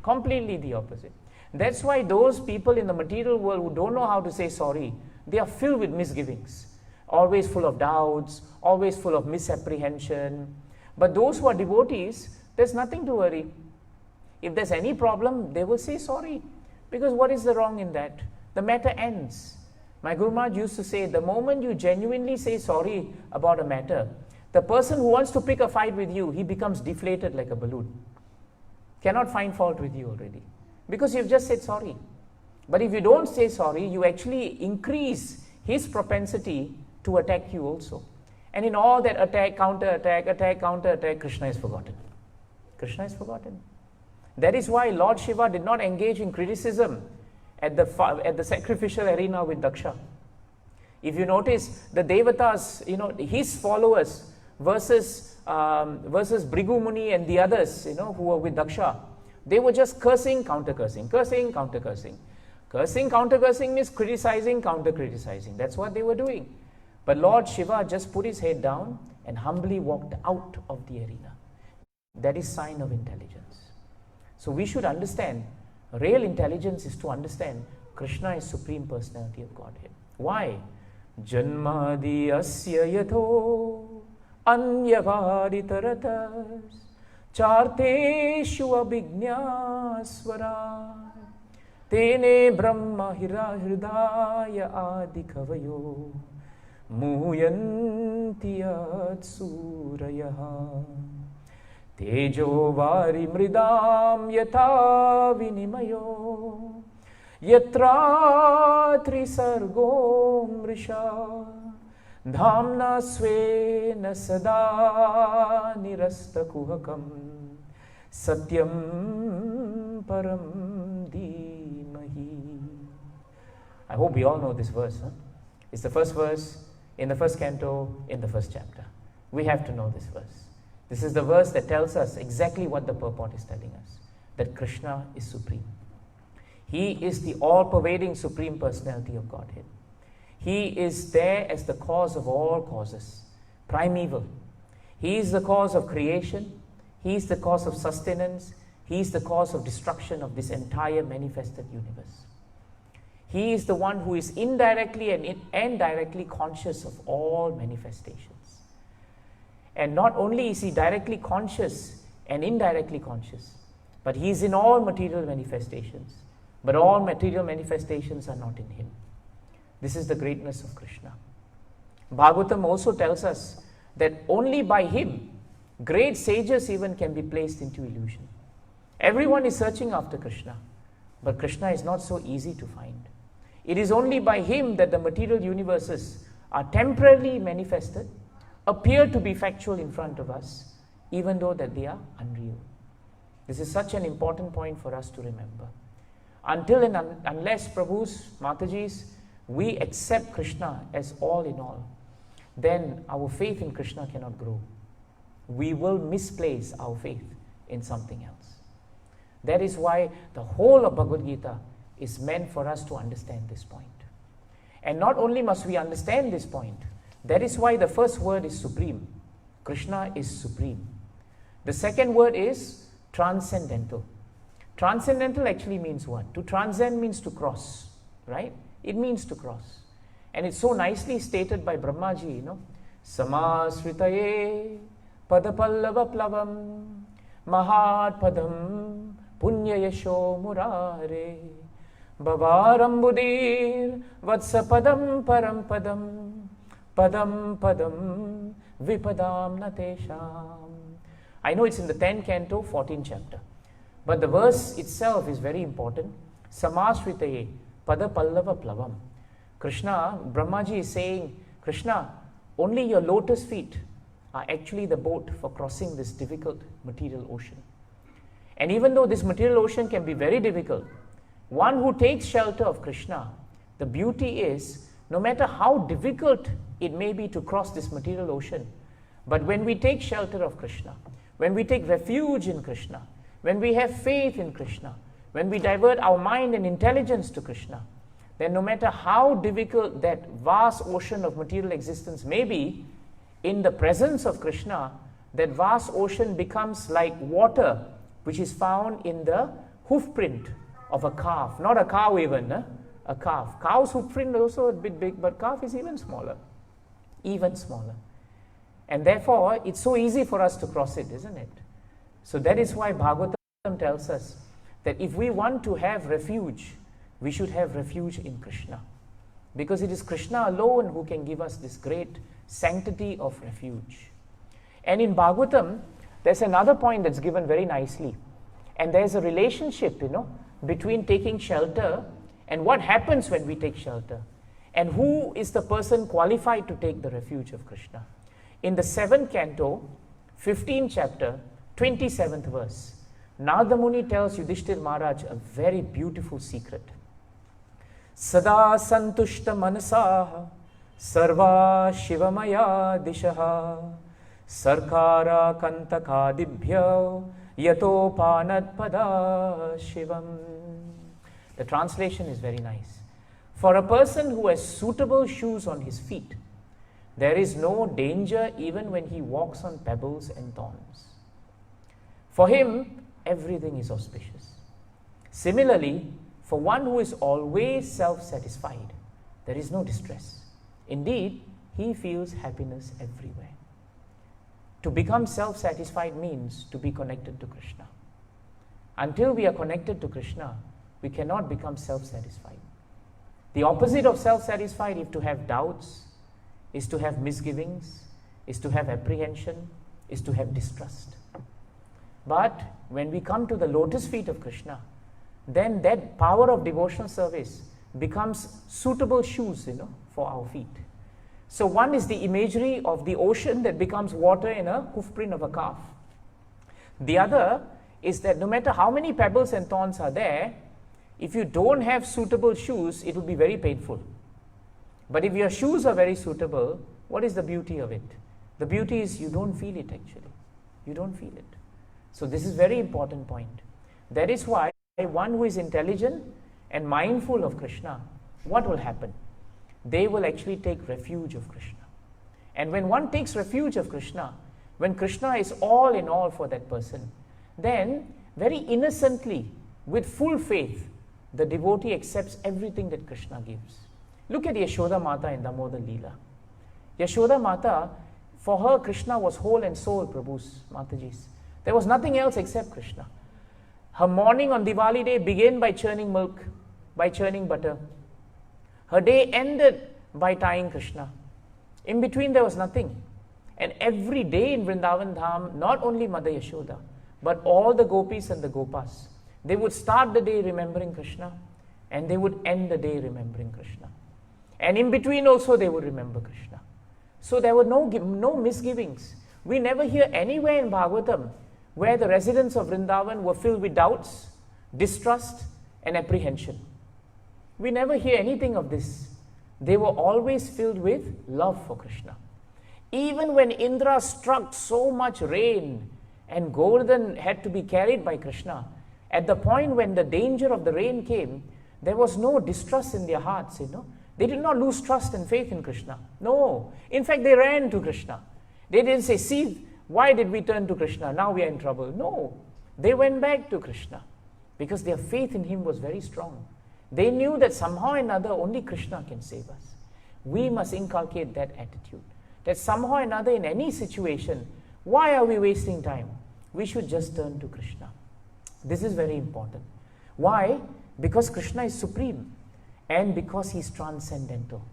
[SPEAKER 1] Completely the opposite. That's why those people in the material world who don't know how to say sorry, they are filled with misgivings. Always full of doubts, always full of misapprehension. But those who are devotees, there's nothing to worry. If there's any problem, they will say sorry. Because what is the wrong in that? The matter ends. My Guru Maharaj used to say, the moment you genuinely say sorry about a matter, the person who wants to pick a fight with you, he becomes deflated like a balloon. Cannot find fault with you already. Because you've just said sorry. But if you don't say sorry, you actually increase his propensity to attack you also. And in all that attack, counter-attack, Krishna is forgotten. Krishna is forgotten. That is why Lord Shiva did not engage in criticism at the sacrificial arena with Daksha. If you notice, the Devatas, his followers versus Bhrigu Muni and the others, who were with Daksha, they were just cursing, counter-cursing, cursing, counter-cursing. Cursing, counter-cursing means criticizing, counter-criticizing. That's what they were doing. But Lord Shiva just put his head down and humbly walked out of the arena. That is sign of intelligence. So we should understand, real intelligence is to understand Krishna is Supreme Personality of Godhead. Why? Janmadi asya yatho anyavaditaratas charteshu abhignasvara tene brahma hridaya adikavayo muyanti atsurayaha tejo vari mridam yatha vinimayo yatra trisargo mrisha dhamna svena sada nirasta kuhakam satyam param dhimahi. I hope we all know this verse. It's the first verse in the first canto in the first chapter. We have to know this verse. This is the verse that tells us exactly what the purport is telling us, that Krishna is supreme. He is the all-pervading Supreme Personality of Godhead. He is there as the cause of all causes, primeval. He is the cause of creation. He is the cause of sustenance. He is the cause of destruction of this entire manifested universe. He is the one who is indirectly and directly conscious of all manifestations. And not only is he directly conscious and indirectly conscious, but he is in all material manifestations. But all material manifestations are not in him. This is the greatness of Krishna. Bhagavatam also tells us that only by him, great sages even can be placed into illusion. Everyone is searching after Krishna, but Krishna is not so easy to find. It is only by him that the material universes are temporarily manifested, appear to be factual in front of us, even though that they are unreal. This is such an important point for us to remember. Until and unless, Prabhus, Matajis, we accept Krishna as all in all, then our faith in Krishna cannot grow. We will misplace our faith in something else. That is why the whole of Bhagavad Gita is meant for us to understand this point. And not only must we understand this point, that is why the first word is supreme. Krishna is supreme. The second word is transcendental. Transcendental actually means what? To transcend means to cross, right? It means to cross. And it's so nicely stated by Brahmaji, Samasritaye padapallava plavam mahat padam punya yasho murare bhavarambudhir vatsa padam param padam padam padam vipadam natesham. I know it's in the 10th canto, 14th chapter. But the verse itself is very important. Samasritaye padapallava plavam. Krishna, Brahmaji is saying, Krishna, only your lotus feet are actually the boat for crossing this difficult material ocean. And even though this material ocean can be very difficult, one who takes shelter of Krishna, the beauty is, no matter how difficult it may be to cross this material ocean, but when we take shelter of Krishna, when we take refuge in Krishna, when we have faith in Krishna, when we divert our mind and intelligence to Krishna, then no matter how difficult that vast ocean of material existence may be, in the presence of Krishna, that vast ocean becomes like water which is found in the hoof print of a calf. Not a cow even, a calf. Cow's hoof print is also a bit big, but calf is even smaller. Even smaller. And therefore, it's so easy for us to cross it, isn't it? So that is why Bhagavatam tells us that if we want to have refuge, we should have refuge in Krishna. Because it is Krishna alone who can give us this great sanctity of refuge. And in Bhagavatam, there's another point that's given very nicely. And there's a relationship, between taking shelter and what happens when we take shelter. And who is the person qualified to take the refuge of Krishna. In the 7th canto, 15th chapter, 27th verse, Narada Muni tells Yudhishthir Maharaj a very beautiful secret. Sada santushta manasaha sarva shivamaya dishaha sarkara kantakadibhya yato panad pada shivam. The translation is very nice. For a person who has suitable shoes on his feet, there is no danger even when he walks on pebbles and thorns. For him, everything is auspicious. Similarly, for one who is always self-satisfied, there is no distress. Indeed, he feels happiness everywhere. To become self-satisfied means to be connected to Krishna. Until we are connected to Krishna, we cannot become self-satisfied. The opposite of self-satisfied is to have doubts, is to have misgivings, is to have apprehension, is to have distrust. But when we come to the lotus feet of Krishna, then that power of devotional service becomes suitable shoes, for our feet. So one is the imagery of the ocean that becomes water in a hoof print of a calf. The other is that no matter how many pebbles and thorns are there, if you don't have suitable shoes, it will be very painful. But if your shoes are very suitable, what is the beauty of it? The beauty is you don't feel it actually. You don't feel it. So this is a very important point. That is why one who is intelligent and mindful of Krishna, what will happen? They will actually take refuge of Krishna. And when one takes refuge of Krishna, when Krishna is all in all for that person, then very innocently, with full faith, the devotee accepts everything that Krishna gives. Look at Yashoda Mata in Damodar Leela. Yashoda Mata, for her, Krishna was whole and soul, Prabhu's, Mataji's. There was nothing else except Krishna. Her morning on Diwali day began by churning milk, by churning butter. Her day ended by tying Krishna. In between there was nothing. And every day in Vrindavan Dham, not only Mother Yashoda, but all the gopis and the gopas, they would start the day remembering Krishna, and they would end the day remembering Krishna. And in between also they would remember Krishna. So there were no misgivings. We never hear anywhere in Bhagavatam where the residents of Vrindavan were filled with doubts, distrust, and apprehension. We never hear anything of this. They were always filled with love for Krishna. Even when Indra struck so much rain and Govardhan had to be carried by Krishna, at the point when the danger of the rain came, there was no distrust in their hearts, They did not lose trust and faith in Krishna. No. In fact, they ran to Krishna. They didn't say, see, why did we turn to Krishna? Now we are in trouble. No. They went back to Krishna because their faith in him was very strong. They knew that somehow or another only Krishna can save us. We must inculcate that attitude. That somehow or another in any situation, why are we wasting time? We should just turn to Krishna. This is very important. Why? Because Krishna is supreme. And because he is transcendental.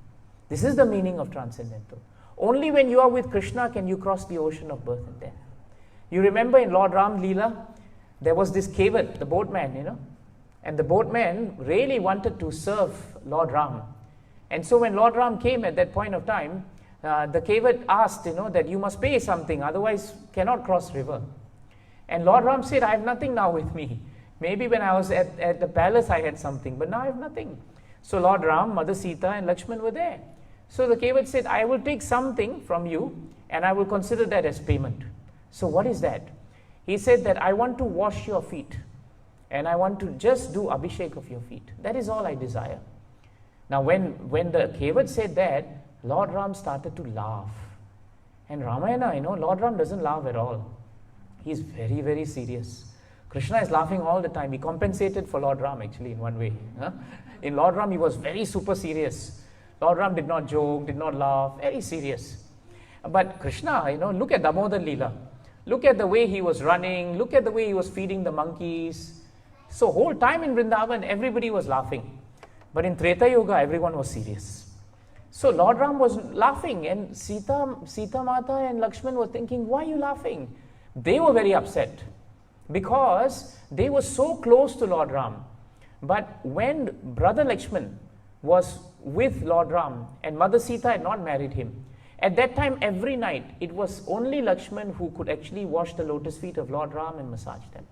[SPEAKER 1] This is the meaning of transcendental. Only when you are with Krishna can you cross the ocean of birth and death. You remember in Lord Ram Leela, there was this Kevat, the boatman, and the boatman really wanted to serve Lord Ram. And so when Lord Ram came at that point of time, the Kevat asked, that you must pay something, otherwise cannot cross river. And Lord Ram said, I have nothing now with me. Maybe when I was at the palace I had something, but now I have nothing. So Lord Ram, Mother Sita and Lakshman were there. So the Kevat said, I will take something from you and I will consider that as payment. So what is that? He said that I want to wash your feet and I want to just do abhishek of your feet. That is all I desire. Now when the Kevat said that, Lord Ram started to laugh. And Ramayana, Lord Ram doesn't laugh at all. He's very, very serious. Krishna is laughing all the time. He compensated for Lord Ram actually in one way. In Lord Ram, he was very super serious. Lord Ram did not joke, did not laugh, very serious. But Krishna, look at Damodar Leela. Look at the way he was running. Look at the way he was feeding the monkeys. So whole time in Vrindavan, everybody was laughing. But in Treta Yuga, everyone was serious. So Lord Ram was laughing and Sita Mata and Lakshman were thinking, why are you laughing? They were very upset because they were so close to Lord Ram. But when brother Lakshman was with Lord Ram and Mother Sita had not married him, at that time every night it was only Lakshman who could actually wash the lotus feet of Lord Ram and massage them.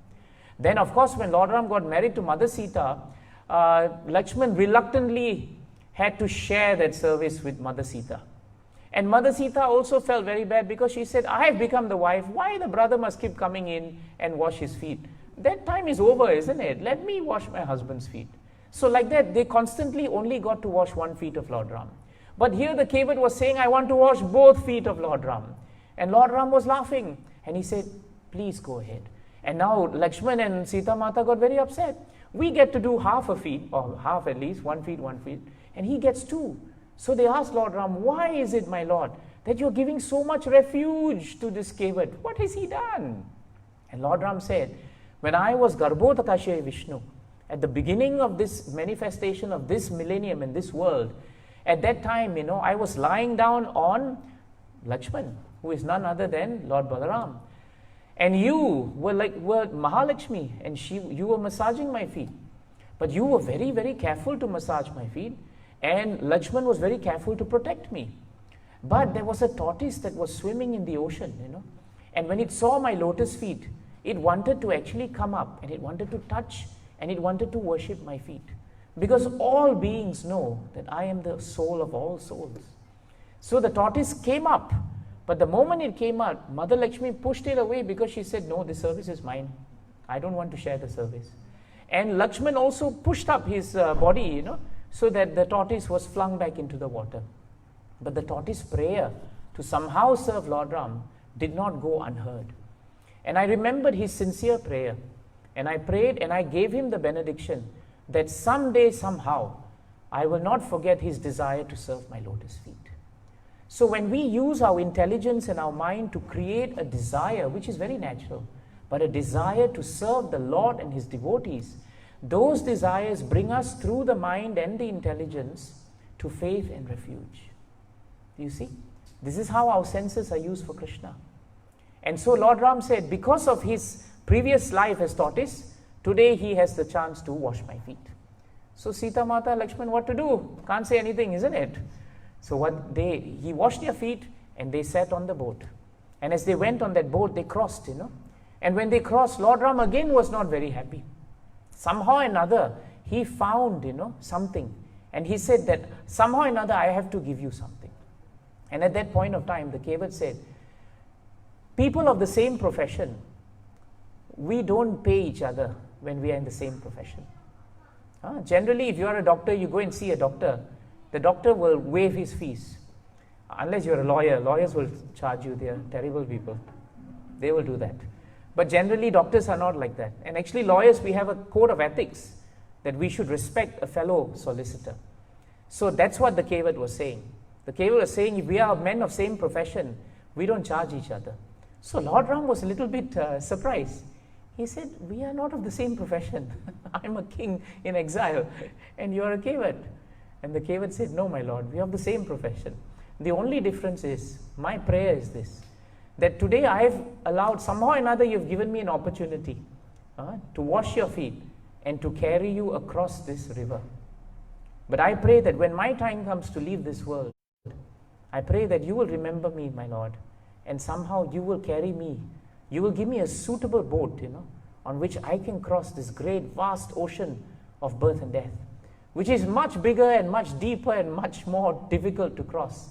[SPEAKER 1] Then of course when Lord Ram got married to Mother Sita, Lakshman reluctantly had to share that service with Mother Sita. And Mother Sita also felt very bad because she said, I have become the wife. Why the brother must keep coming in and wash his feet? That time is over, isn't it? Let me wash my husband's feet. So like that, they constantly only got to wash one feet of Lord Ram. But here the Kevat was saying, I want to wash both feet of Lord Ram. And Lord Ram was laughing. And he said, please go ahead. And now Lakshman and Sita Mata got very upset. We get to do half a feet, or half at least, 1 feet, 1 feet. And he gets 2. So they asked Lord Ram, why is it, my Lord, that you're giving so much refuge to this Kevat? What has he done? And Lord Ram said, when I was Garbhodakashe Vishnu, at the beginning of this manifestation of this millennium in this world, at that time, I was lying down on Lakshman, who is none other than Lord Balaram. And you were Mahalakshmi, and you were massaging my feet. But you were very, very careful to massage my feet. And Lakshman was very careful to protect me. But there was a tortoise that was swimming in the ocean, And when it saw my lotus feet, it wanted to actually come up and it wanted to touch and it wanted to worship my feet. Because all beings know that I am the soul of all souls. So the tortoise came up. But the moment it came out, Mother Lakshmi pushed it away because she said, no, this service is mine. I don't want to share the service. And Lakshman also pushed up his body, so that the tortoise was flung back into the water. But the tortoise's prayer to somehow serve Lord Ram did not go unheard. And I remembered his sincere prayer. And I prayed and I gave him the benediction that someday, somehow, I will not forget his desire to serve my lotus feet. So when we use our intelligence and our mind to create a desire, which is very natural, but a desire to serve the Lord and his devotees, those desires bring us through the mind and the intelligence to faith and refuge. Do you see? This is how our senses are used for Krishna. And so Lord Ram said, because of his previous life as tortoise, today he has the chance to wash my feet. So Sita Mata, Lakshman, what to do? Can't say anything, isn't it? So he washed their feet and they sat on the boat. And as they went on that boat, they crossed, And when they crossed, Lord Ram again was not very happy. Somehow or another, he found, something. And he said that somehow or another, I have to give you something. And at that point of time, the Kevat said, people of the same profession, we don't pay each other when we are in the same profession. Generally, if you are a doctor, you go and see a doctor. The doctor will waive his fees. Unless you're a lawyer. Lawyers will charge you. They are terrible people. They will do that. But generally, doctors are not like that. And actually, lawyers, we have a code of ethics that we should respect a fellow solicitor. So that's what the Kevat was saying. The Kevat was saying, if we are men of same profession, we don't charge each other. So Lord Ram was a little bit surprised. He said, we are not of the same profession. I'm a king in exile and you're a Kevat. And the Kevat said, no, my lord, we are of the same profession. The only difference is, my prayer is this, that today I have allowed, somehow or another you've given me an opportunity to wash your feet and to carry you across this river. But I pray that when my time comes to leave this world, I pray that you will remember me, my Lord, and somehow you will carry me You will give me a suitable boat, on which I can cross this great, vast ocean of birth and death, which is much bigger and much deeper and much more difficult to cross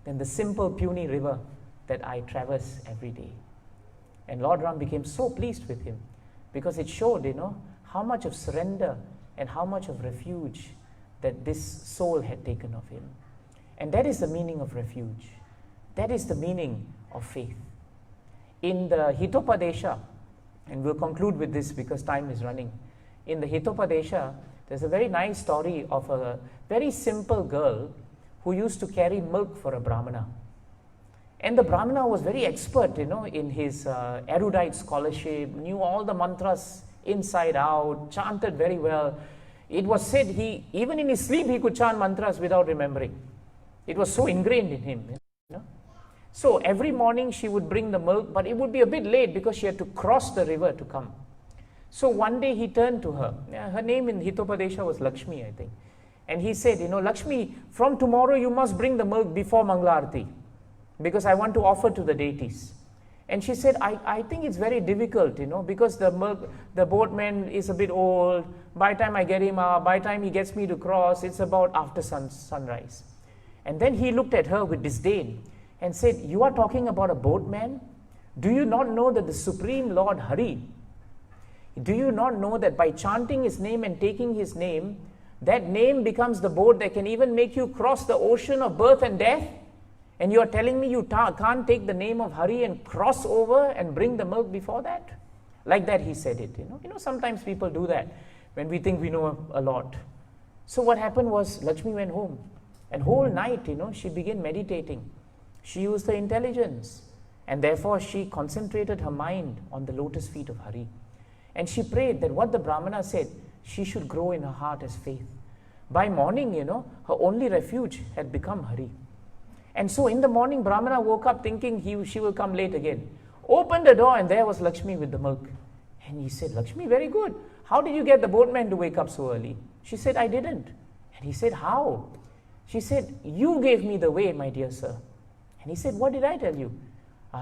[SPEAKER 1] than the simple, puny river that I traverse every day. And Lord Ram became so pleased with him because it showed, how much of surrender and how much of refuge that this soul had taken of him. And that is the meaning of refuge. That is the meaning of faith. In the Hitopadesha, and we'll conclude with this because time is running. In the Hitopadesha, there's a very nice story of a very simple girl who used to carry milk for a Brahmana. And the Brahmana was very expert, in his erudite scholarship, knew all the mantras inside out, chanted very well. It was said even in his sleep, he could chant mantras without remembering. It was so ingrained in him. So every morning she would bring the milk, but it would be a bit late because she had to cross the river to come. So one day he turned to her. Her name in Hitopadesha was Lakshmi, I think. And he said, Lakshmi, from tomorrow you must bring the milk before Mangalarti because I want to offer to the deities. And she said, I think it's very difficult, because the boatman is a bit old. By the time I get him up, by the time he gets me to cross, it's about after sunrise. And then he looked at her with disdain and said, you are talking about a boatman? Do you not know that the Supreme Lord Hari, do you not know that by chanting his name and taking his name, that name becomes the boat that can even make you cross the ocean of birth and death? And you are telling me you can't take the name of Hari and cross over and bring the milk before that? Like that he said it, sometimes people do that when we think we know a lot. So what happened was Lakshmi went home and whole night, she began meditating. She used her intelligence and therefore she concentrated her mind on the lotus feet of Hari. And she prayed that what the Brahmana said, she should grow in her heart as faith. By morning, her only refuge had become Hari. And so in the morning, Brahmana woke up thinking she will come late again. Opened the door and there was Lakshmi with the milk. And he said, Lakshmi, very good. How did you get the boatman to wake up so early? She said, I didn't. And he said, how? She said, you gave me the way, my dear sir. And he said, what did I tell you?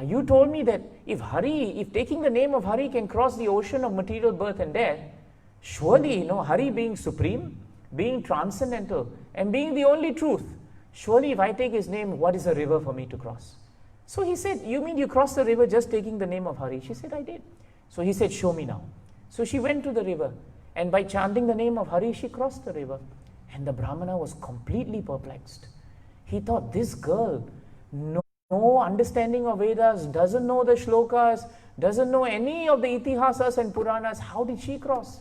[SPEAKER 1] You told me that if taking the name of Hari can cross the ocean of material birth and death, surely, Hari being supreme, being transcendental, and being the only truth, surely if I take his name, what is a river for me to cross? So he said, you mean you crossed the river just taking the name of Hari? She said, I did. So he said, show me now. So she went to the river, and by chanting the name of Hari, she crossed the river. And the Brahmana was completely perplexed. He thought, this girl, no understanding of Vedas, doesn't know the shlokas, doesn't know any of the itihasas and Puranas. How did she cross?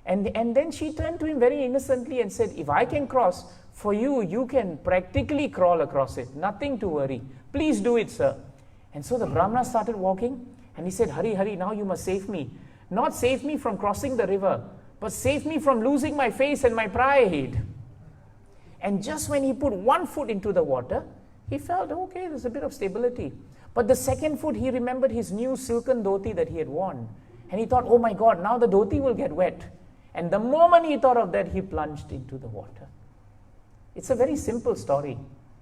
[SPEAKER 1] And then she turned to him very innocently and said, if I can cross, for you, you can practically crawl across it. Nothing to worry. Please do it, sir. And so the Brahmana started walking and he said, Hari, Hari, now you must save me. Not save me from crossing the river, but save me from losing my face and my pride. And just when he put one foot into the water, he felt, okay, there's a bit of stability. But the second foot, he remembered his new silken dhoti that he had worn. And he thought, oh my God, now the dhoti will get wet. And the moment he thought of that, he plunged into the water. It's a very simple story.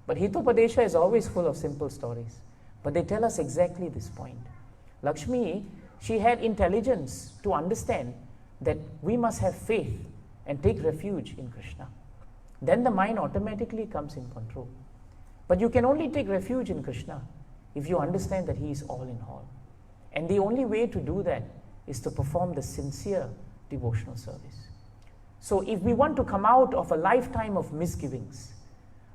[SPEAKER 1] But Hitopadesha is always full of simple stories. But they tell us exactly this point. Lakshmi, she had intelligence to understand that we must have faith and take refuge in Krishna. Then the mind automatically comes in control. But you can only take refuge in Krishna if you understand that He is all in all. And the only way to do that is to perform the sincere devotional service. So if we want to come out of a lifetime of misgivings,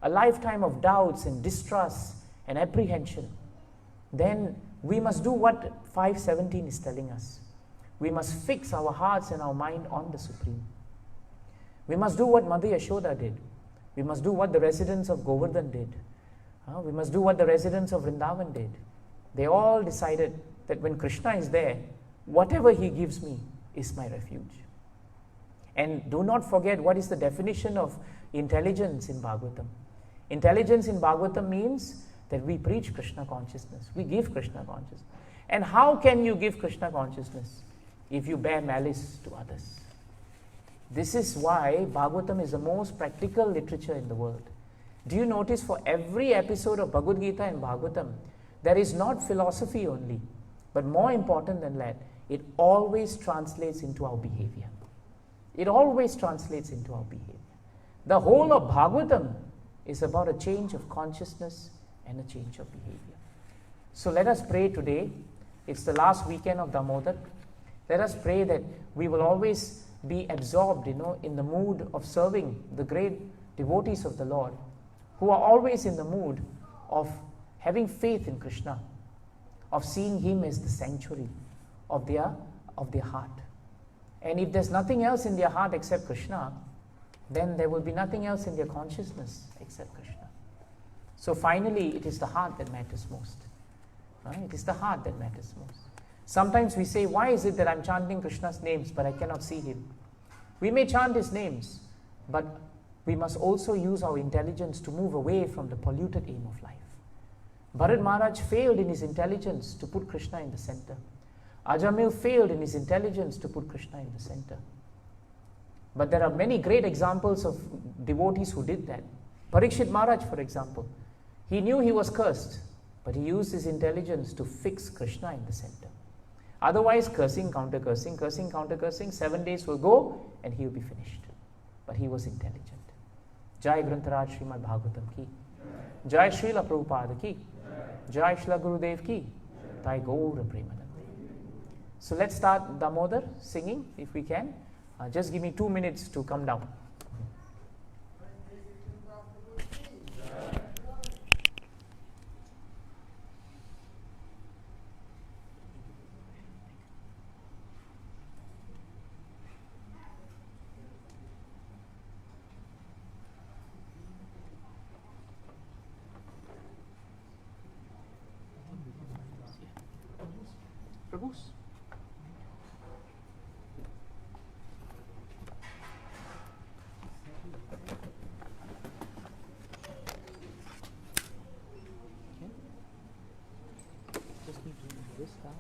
[SPEAKER 1] a lifetime of doubts and distrust and apprehension, then we must do what 5:17 is telling us. We must fix our hearts and our mind on the Supreme. We must do what Mother Yashoda did. We must do what the residents of Govardhan did. We must do what the residents of Vrindavan did. They all decided that when Krishna is there, whatever he gives me is my refuge. And do not forget what is the definition of intelligence in Bhagavatam. Intelligence in Bhagavatam means that we preach Krishna consciousness. We give Krishna consciousness. And how can you give Krishna consciousness? If you bear malice to others. This is why Bhagavatam is the most practical literature in the world. Do you notice for every episode of Bhagavad Gita and Bhagavatam, there is not philosophy only. But more important than that, it always translates into our behavior. It always translates into our behavior. The whole of Bhagavatam is about a change of consciousness and a change of behavior. So let us pray today. It's the last weekend of Damodar. Let us pray that we will always be absorbed, in the mood of serving the great devotees of the Lord, who are always in the mood of having faith in Krishna, of seeing Him as the sanctuary of their heart. And if there's nothing else in their heart except Krishna, then there will be nothing else in their consciousness except Krishna. So finally, it is the heart that matters most. Right? It is the heart that matters most. Sometimes we say, why is it that I'm chanting Krishna's names but I cannot see Him? We may chant His names, but we must also use our intelligence to move away from the polluted aim of life. Bharat Maharaj failed in his intelligence to put Krishna in the center. Ajamil failed in his intelligence to put Krishna in the center. But there are many great examples of devotees who did that. Parikshit Maharaj, for example, he knew he was cursed, but he used his intelligence to fix Krishna in the center. Otherwise, cursing, counter cursing, 7 days will go and he will be finished. But he was intelligent. Jai Grantharaj Srimad Bhagavatam ki. Jai Srila Prabhupada ki. Jai Srila Gurudev ki. Jai Gaura Premanjana. So let's start Damodar singing if we can. Just give me 2 minutes to come down. Prabhus. Just need to move this down.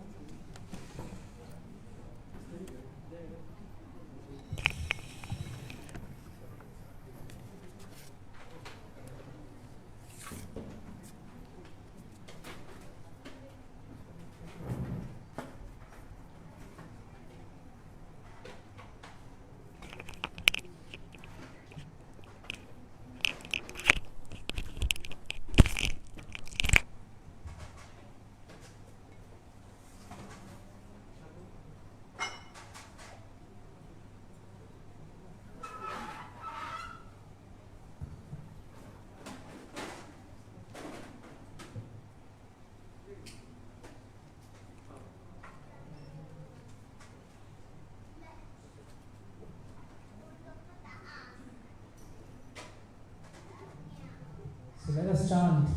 [SPEAKER 1] So let us chant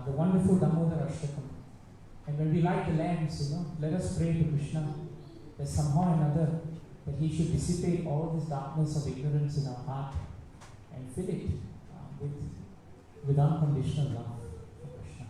[SPEAKER 1] the wonderful Damodar Ashtakam. And when we light the lamps, let us pray to Krishna that somehow or another that He should dissipate all this darkness of ignorance in our heart and fill it with unconditional love for Krishna.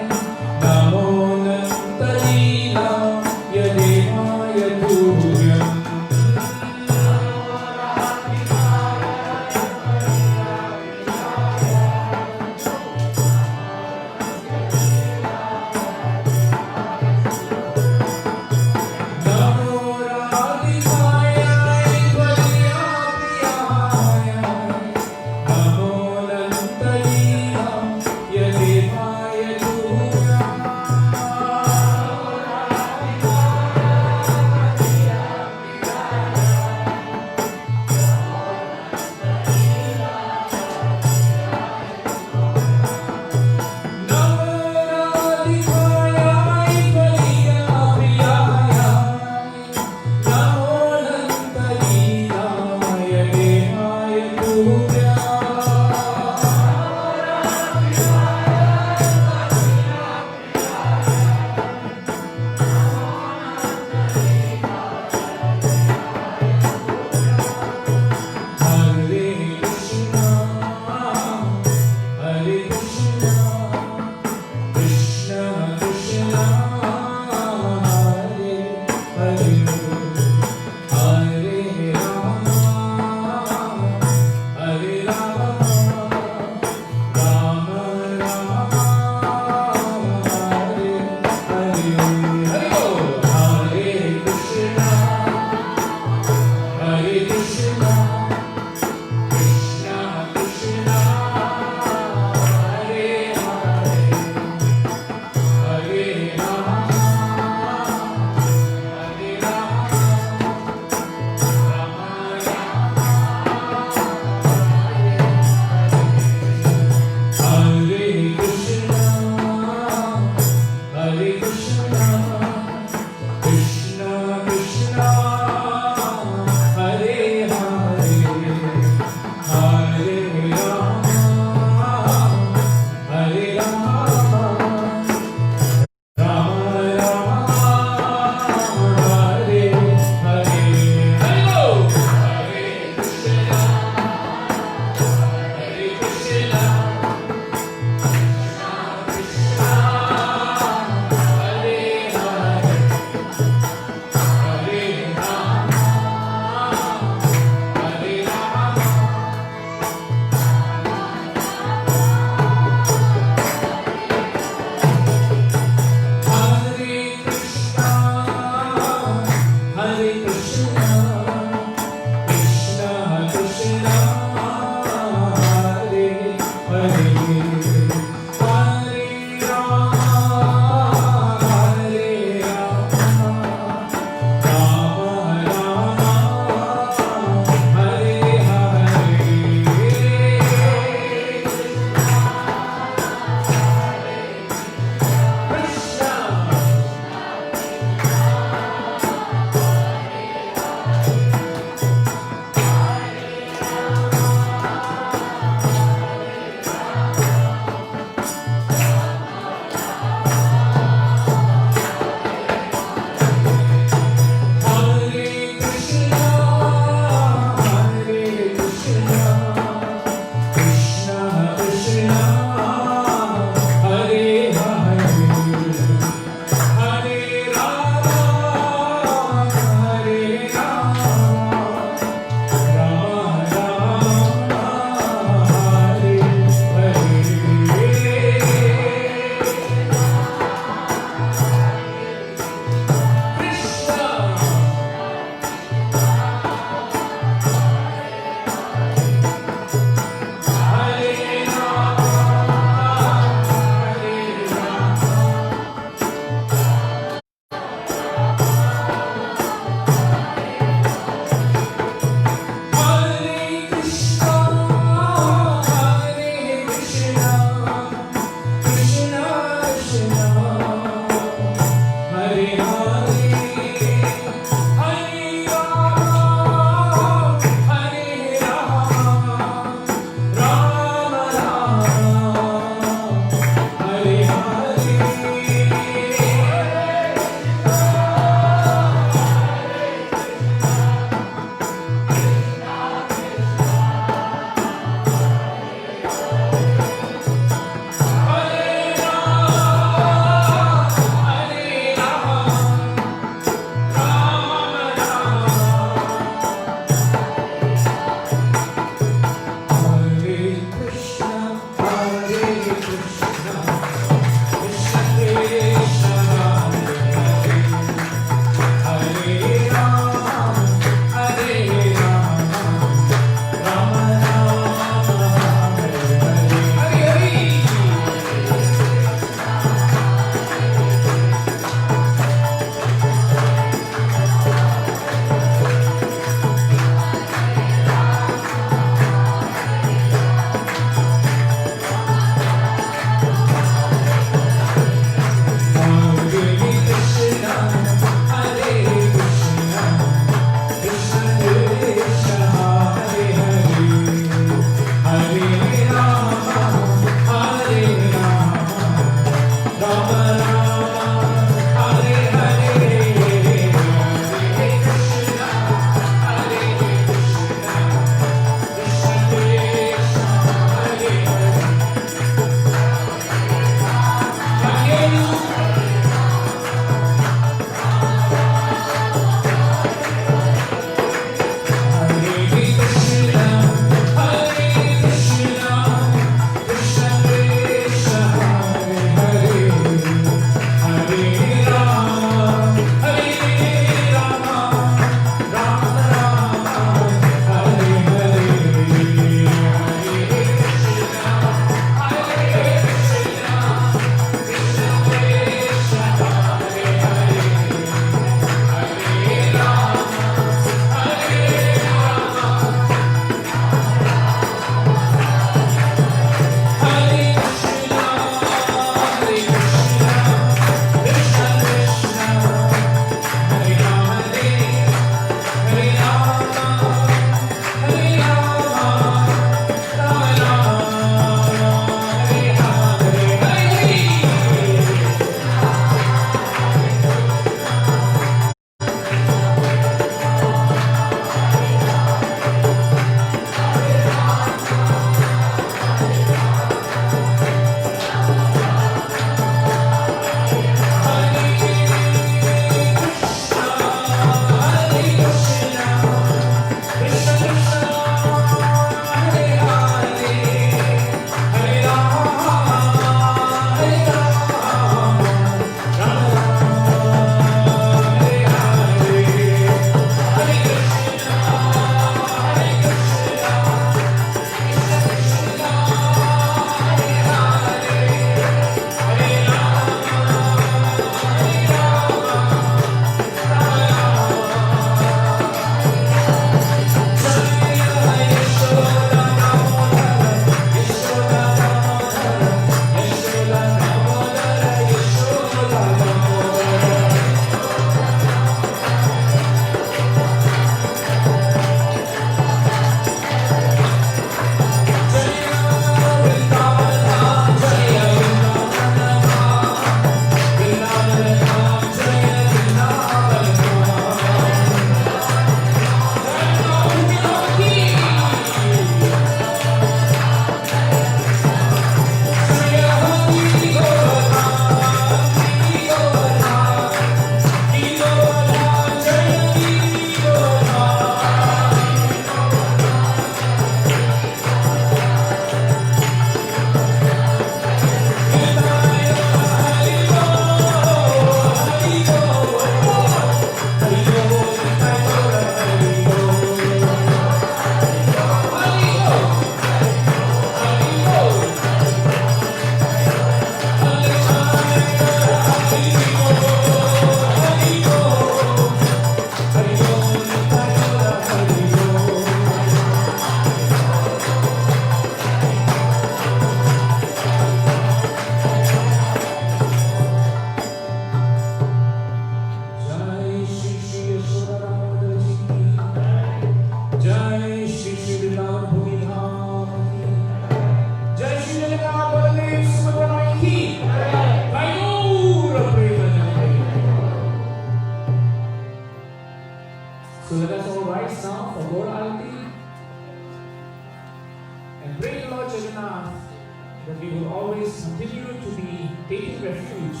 [SPEAKER 2] that we will always continue to be taking refuge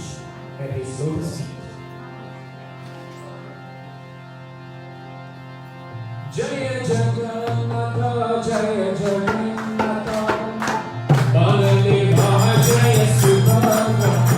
[SPEAKER 2] at His lotus feet. Jaya Jagannatha, Jaya Jagannatha, Baladeva, Jaya Subhadra.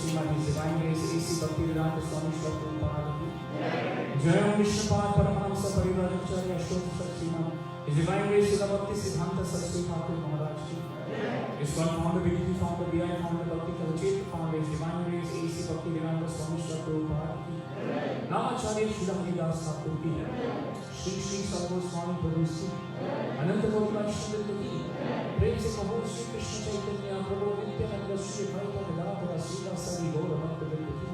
[SPEAKER 2] Srimad His Divine Grace A.C. Bhaktivedanta Swami Srila Prabhupada ki Jai Om Vishnupad Paramahamsa Parivrajacharya Ashtotra Sat Srimad His Divine Grace Srila Bhakti Siddhanta Saraswati Thakur Maharaj ki iskcon founder, BDT founder, BI founder, Bhakti Kalacheta founder, His Divine Grace A.C. Bhaktivedanta Swami Srila Prabhupada ki Namacharya Srila Haridas Thakur ki Shri Shri Sadguru Swami Prabhu Ji Anant Gauri Vaishnava ki प्रेम से कहो श्री कृष्ण चैतन्य प्रभु नित्यानंद श्री अद्वैत गदाधर श्रीवासादि गौर भक्तवृंद की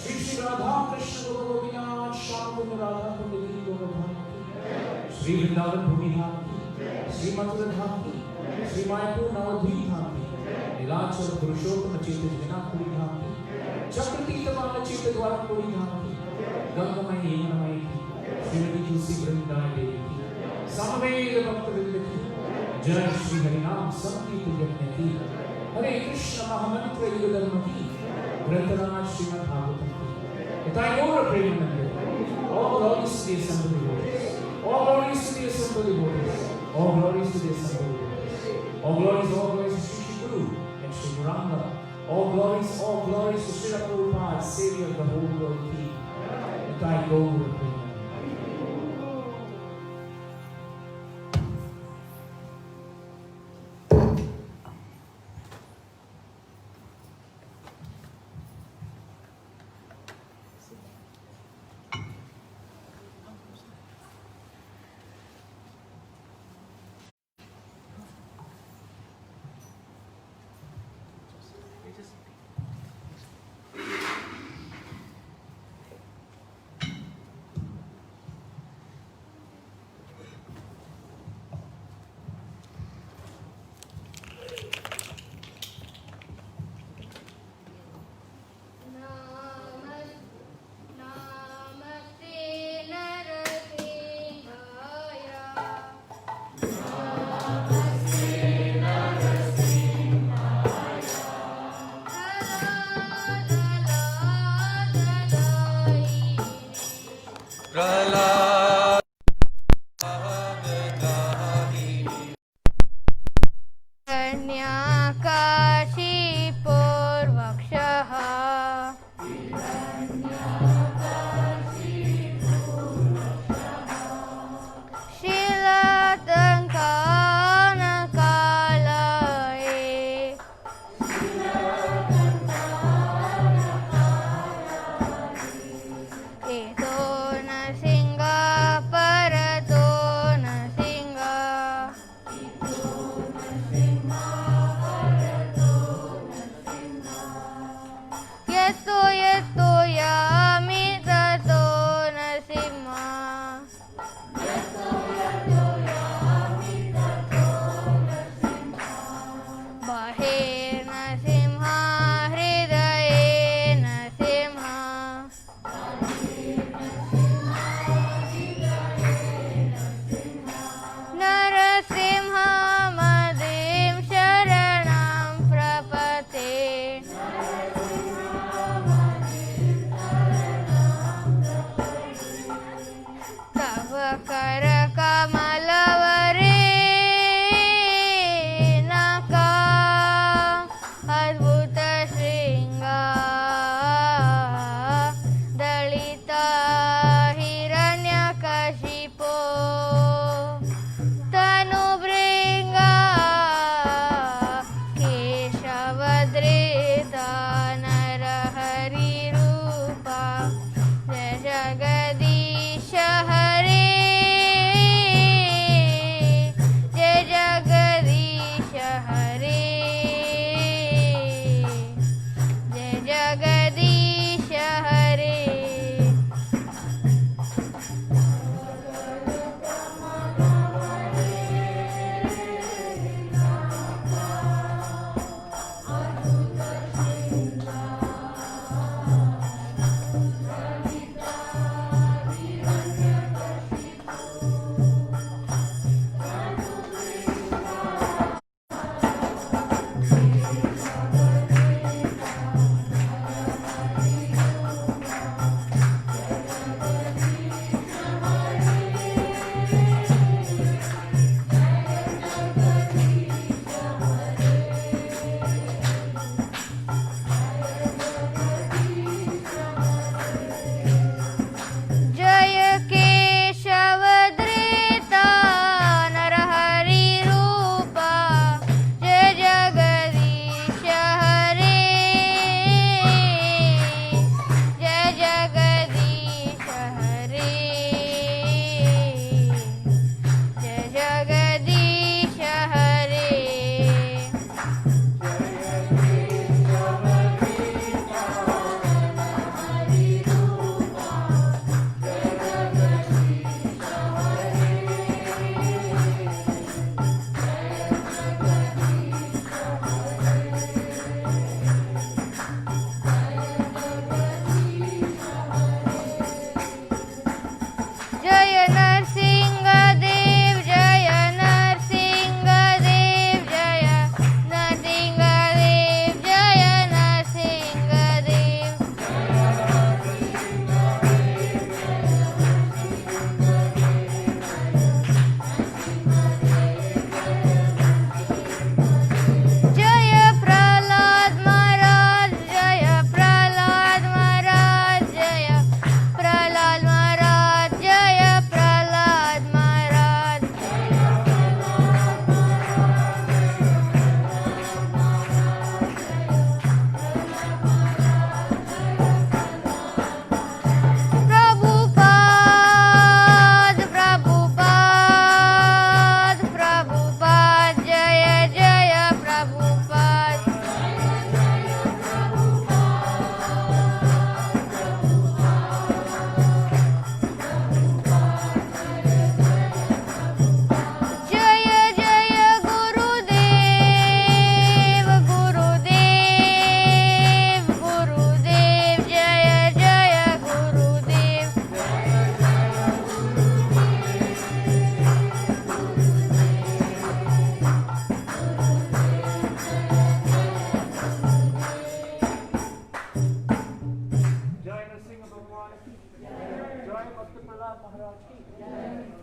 [SPEAKER 2] श्री श्री राधा कृष्ण गुरु गोपीनाथ श्याम कुंज राधा कुंज गिरि गोवर्धन की श्री वृंदावन भूमि धाम की श्री मथुरा धाम की श्री मायापुर नवद्वीप धाम की नीलाचल पुरुषोत्तम चेत जनापुरी धाम की चक्रतीर्थ बाल चेत द्वारपुरी धाम की गंगामयी यमुनामयी की श्रीमती तुलसी वृंदावन देवी की समवेत भक्तवृंद की जय श्री हरिनाम संकीर्त यज्ञ की हरे कृष्ण महामंत्र युग धर्म की ग्रंथराज श्रीमद् भागवतम की इताई गौर Premanand all glories to the assembly devotees all glories to the assembly devotees all glories to the assembly devotees all glories to Shri Guru and Shri Guranga all glories to Srila Prabhupada Savior of the whole world ki itai gaur Premanand Maharaj ki.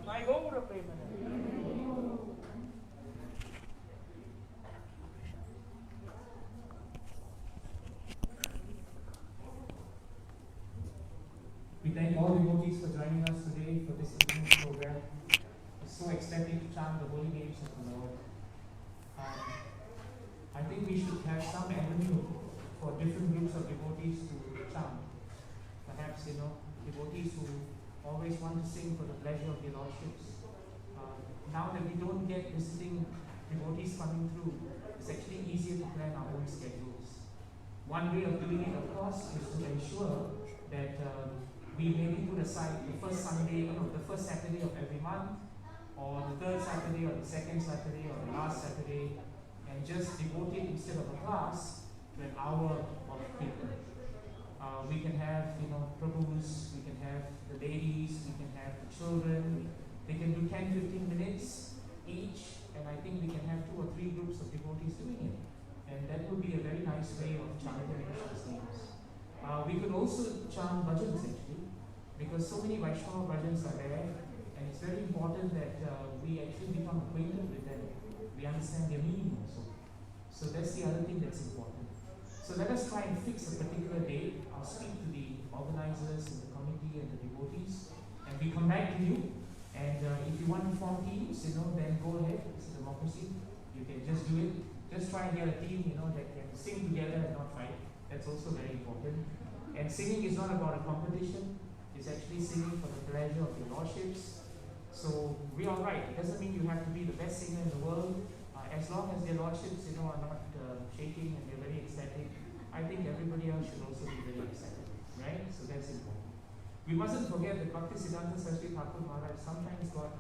[SPEAKER 2] My Gaura Premanjana. We thank all devotees for joining us today for this evening's program. It's so ecstatic to chant the holy names of the Lord. I think we should have some avenue for different groups of devotees to chant. Perhaps, devotees who always want to sing for the pleasure of their lordships. Now that we don't get visiting devotees coming through, it's actually easier to plan our own schedules. One way of doing it, of course, is to ensure that we maybe put aside the first Saturday of every month, or the third Saturday, or the second Saturday, or the last Saturday, and just devote it instead of a class to an hour of kirtan. We can have, Prabhus, we can have the ladies, we can have the children. They can do 10-15 minutes each, and I think we can have 2 or 3 groups of devotees doing it. And that would be a very nice way of chanting Krishna's names. We could also chant bhajans actually, because so many Vaishnava bhajans are there, and it's very important that we actually become acquainted with them. We understand their meaning also. So that's the other thing that's important. So let us try and fix a particular date. I'll speak to the organizers and the committee and the devotees, and we come back to you. And if you want to form teams, then go ahead. It's a democracy. You can just do it. Just try and get a team, that can sing together and not fight. That's also very important. And singing is not about a competition. It's actually singing for the pleasure of your lordships. So we're all right. It doesn't mean you have to be the best singer in the world. As long as their lordships, are not shaking and they're very ecstatic, I think everybody else should also be very ecstatic, right? So that's important. We mustn't forget that Bhakti Siddhanta Saraswati Thakur Maharaj sometimes got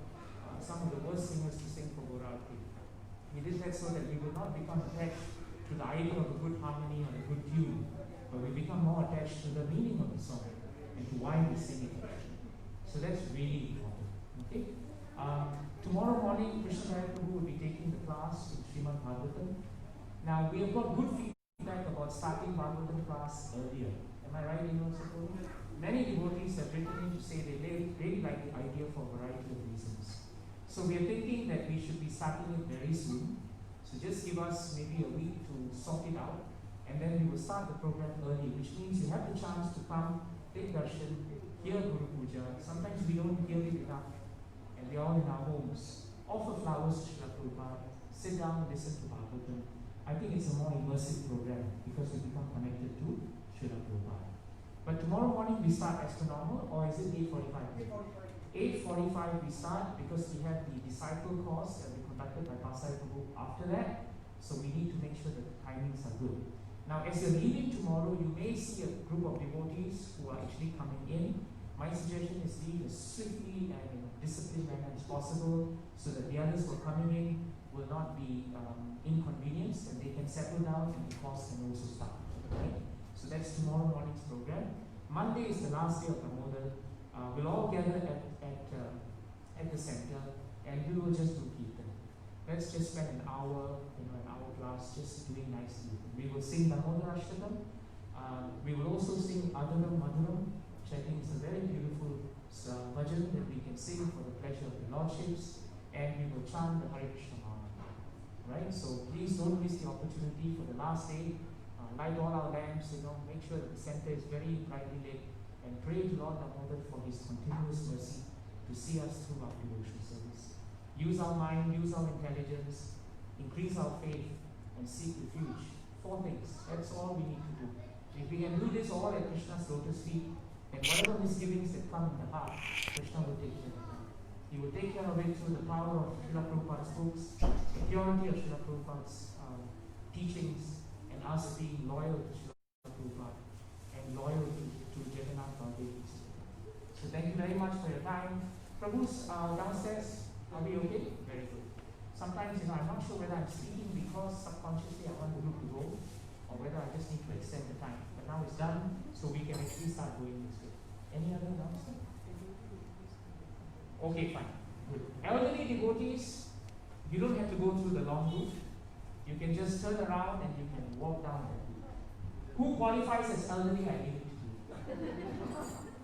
[SPEAKER 2] some of the worst singers to sing for Gaurarti. He did that so that we would not become attached to the idea of a good harmony or a good tune, but we become more attached to the meaning of the song and to why we sing it. So that's really important. Okay. Tomorrow morning, Krishna Premanjana will be taking the class in Srimad Bhagavatam. Now, we have got good feedback about starting Bhagavatam class earlier. Am I right, Sapurna? Many devotees have written in to say they really like the idea for a variety of reasons. So we are thinking that we should be starting it very soon. So just give us maybe a week to sort it out, and then we will start the program early, which means you have the chance to come, take darshan, hear Guru Puja. Sometimes we don't hear it enough, and we're all in our homes. Offer flowers to Srila Prabhupada, sit down and listen to Bhagavatam. I think it's a more immersive program because we become connected to Srila Prabhupada. But tomorrow morning we start as per normal, or is it 8:45? 8:45 we start, because we have the disciple course that we conducted by Pasai Prabhu after that. So we need to make sure that the timings are good. Now as you're leaving tomorrow, you may see a group of devotees who are actually coming in. My suggestion is leave as swiftly and in a disciplined manner as possible, so that the others who are coming in will not be inconvenienced, and they can settle down and the course can also start. Okay? So that's tomorrow morning's program. Monday is the last day of Damodar. We'll all gather at the center, and we will just do kirtan. Let's just spend an hour, an hour plus, just doing nice kirtan. We will sing Damodar Ashtakam. We will also sing Adaram Madhuram, which I think is a very beautiful bhajan that we can sing for the pleasure of the lordships, and we will chant the harekrishna mantra. Right? So please don't miss the opportunity for the last day. Light all our lamps, make sure that the center is very brightly lit, and pray to Lord Damodar for His continuous mercy to see us through our devotional service. Use our mind, use our intelligence, increase our faith, and seek refuge. 4 things. That's all we need to do. If we can do this all at Krishna's lotus feet, then whatever misgivings that come in the heart, Krishna will take care of them. He will take care of it through the power of Srila Prabhupada's books, the purity of Srila Prabhupada's teachings, and us being loyal to Srila Prabhupada and loyal to Jagannath Baladev. So thank you very much for your time. Prabhu's downstairs, are we okay? Very good. Sometimes, I'm not sure whether I'm speaking because subconsciously I want the group to go, or whether I just need to extend the time. But now it's done, so we can actually start going this way. Any other announcement? Okay, fine. Good. Elderly devotees, you don't have to go through the long route. You can just turn around and you can walk down there. Who qualifies as elderly? I leave it to you.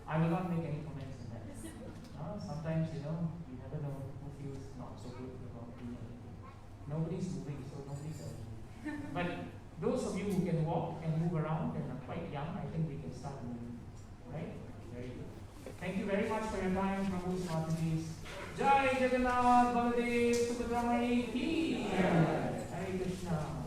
[SPEAKER 2] I will not make any comments on that. sometimes, you never know who feels not so good about doing anything. Nobody's moving, so nobody's urging. But those of you who can walk and move around and are quite young, I think we can start moving. Right? Very good. Thank you very much for your time, Prabhu Smarties. Jai Jagannath Baladev Subhadramani Ki. Hare Krishna.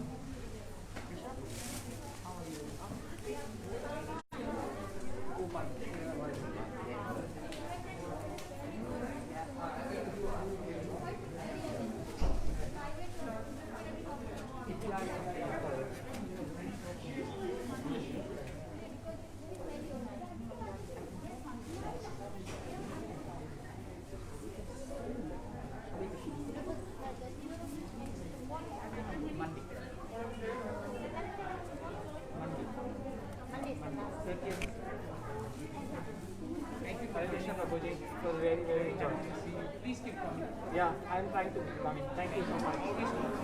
[SPEAKER 2] Please keep coming.
[SPEAKER 1] Yeah, I'm trying to keep coming. Thank you so much.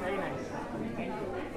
[SPEAKER 1] Very nice. Thank you.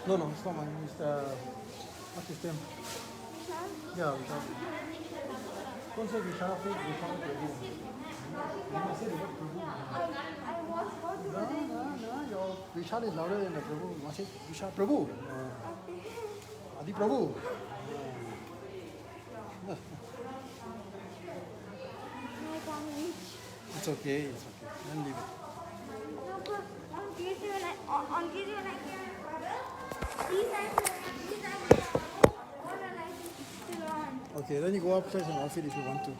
[SPEAKER 3] No, no, it's not mine. It's what's his name? Yeah, Vishal. Don't say Vishal, say Vishal Prabhu. You must say the word Prabhu.
[SPEAKER 4] I was about to
[SPEAKER 3] No, no, no. Your Vishal is louder than the Prabhu. You must say Vishal Prabhu. Adi Prabhu. It's okay, it's okay. Then leave it.
[SPEAKER 4] On Tuesday when I came, these water light is still on.
[SPEAKER 3] Okay, then you go upstairs and off it if you want to.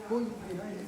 [SPEAKER 3] Go behind.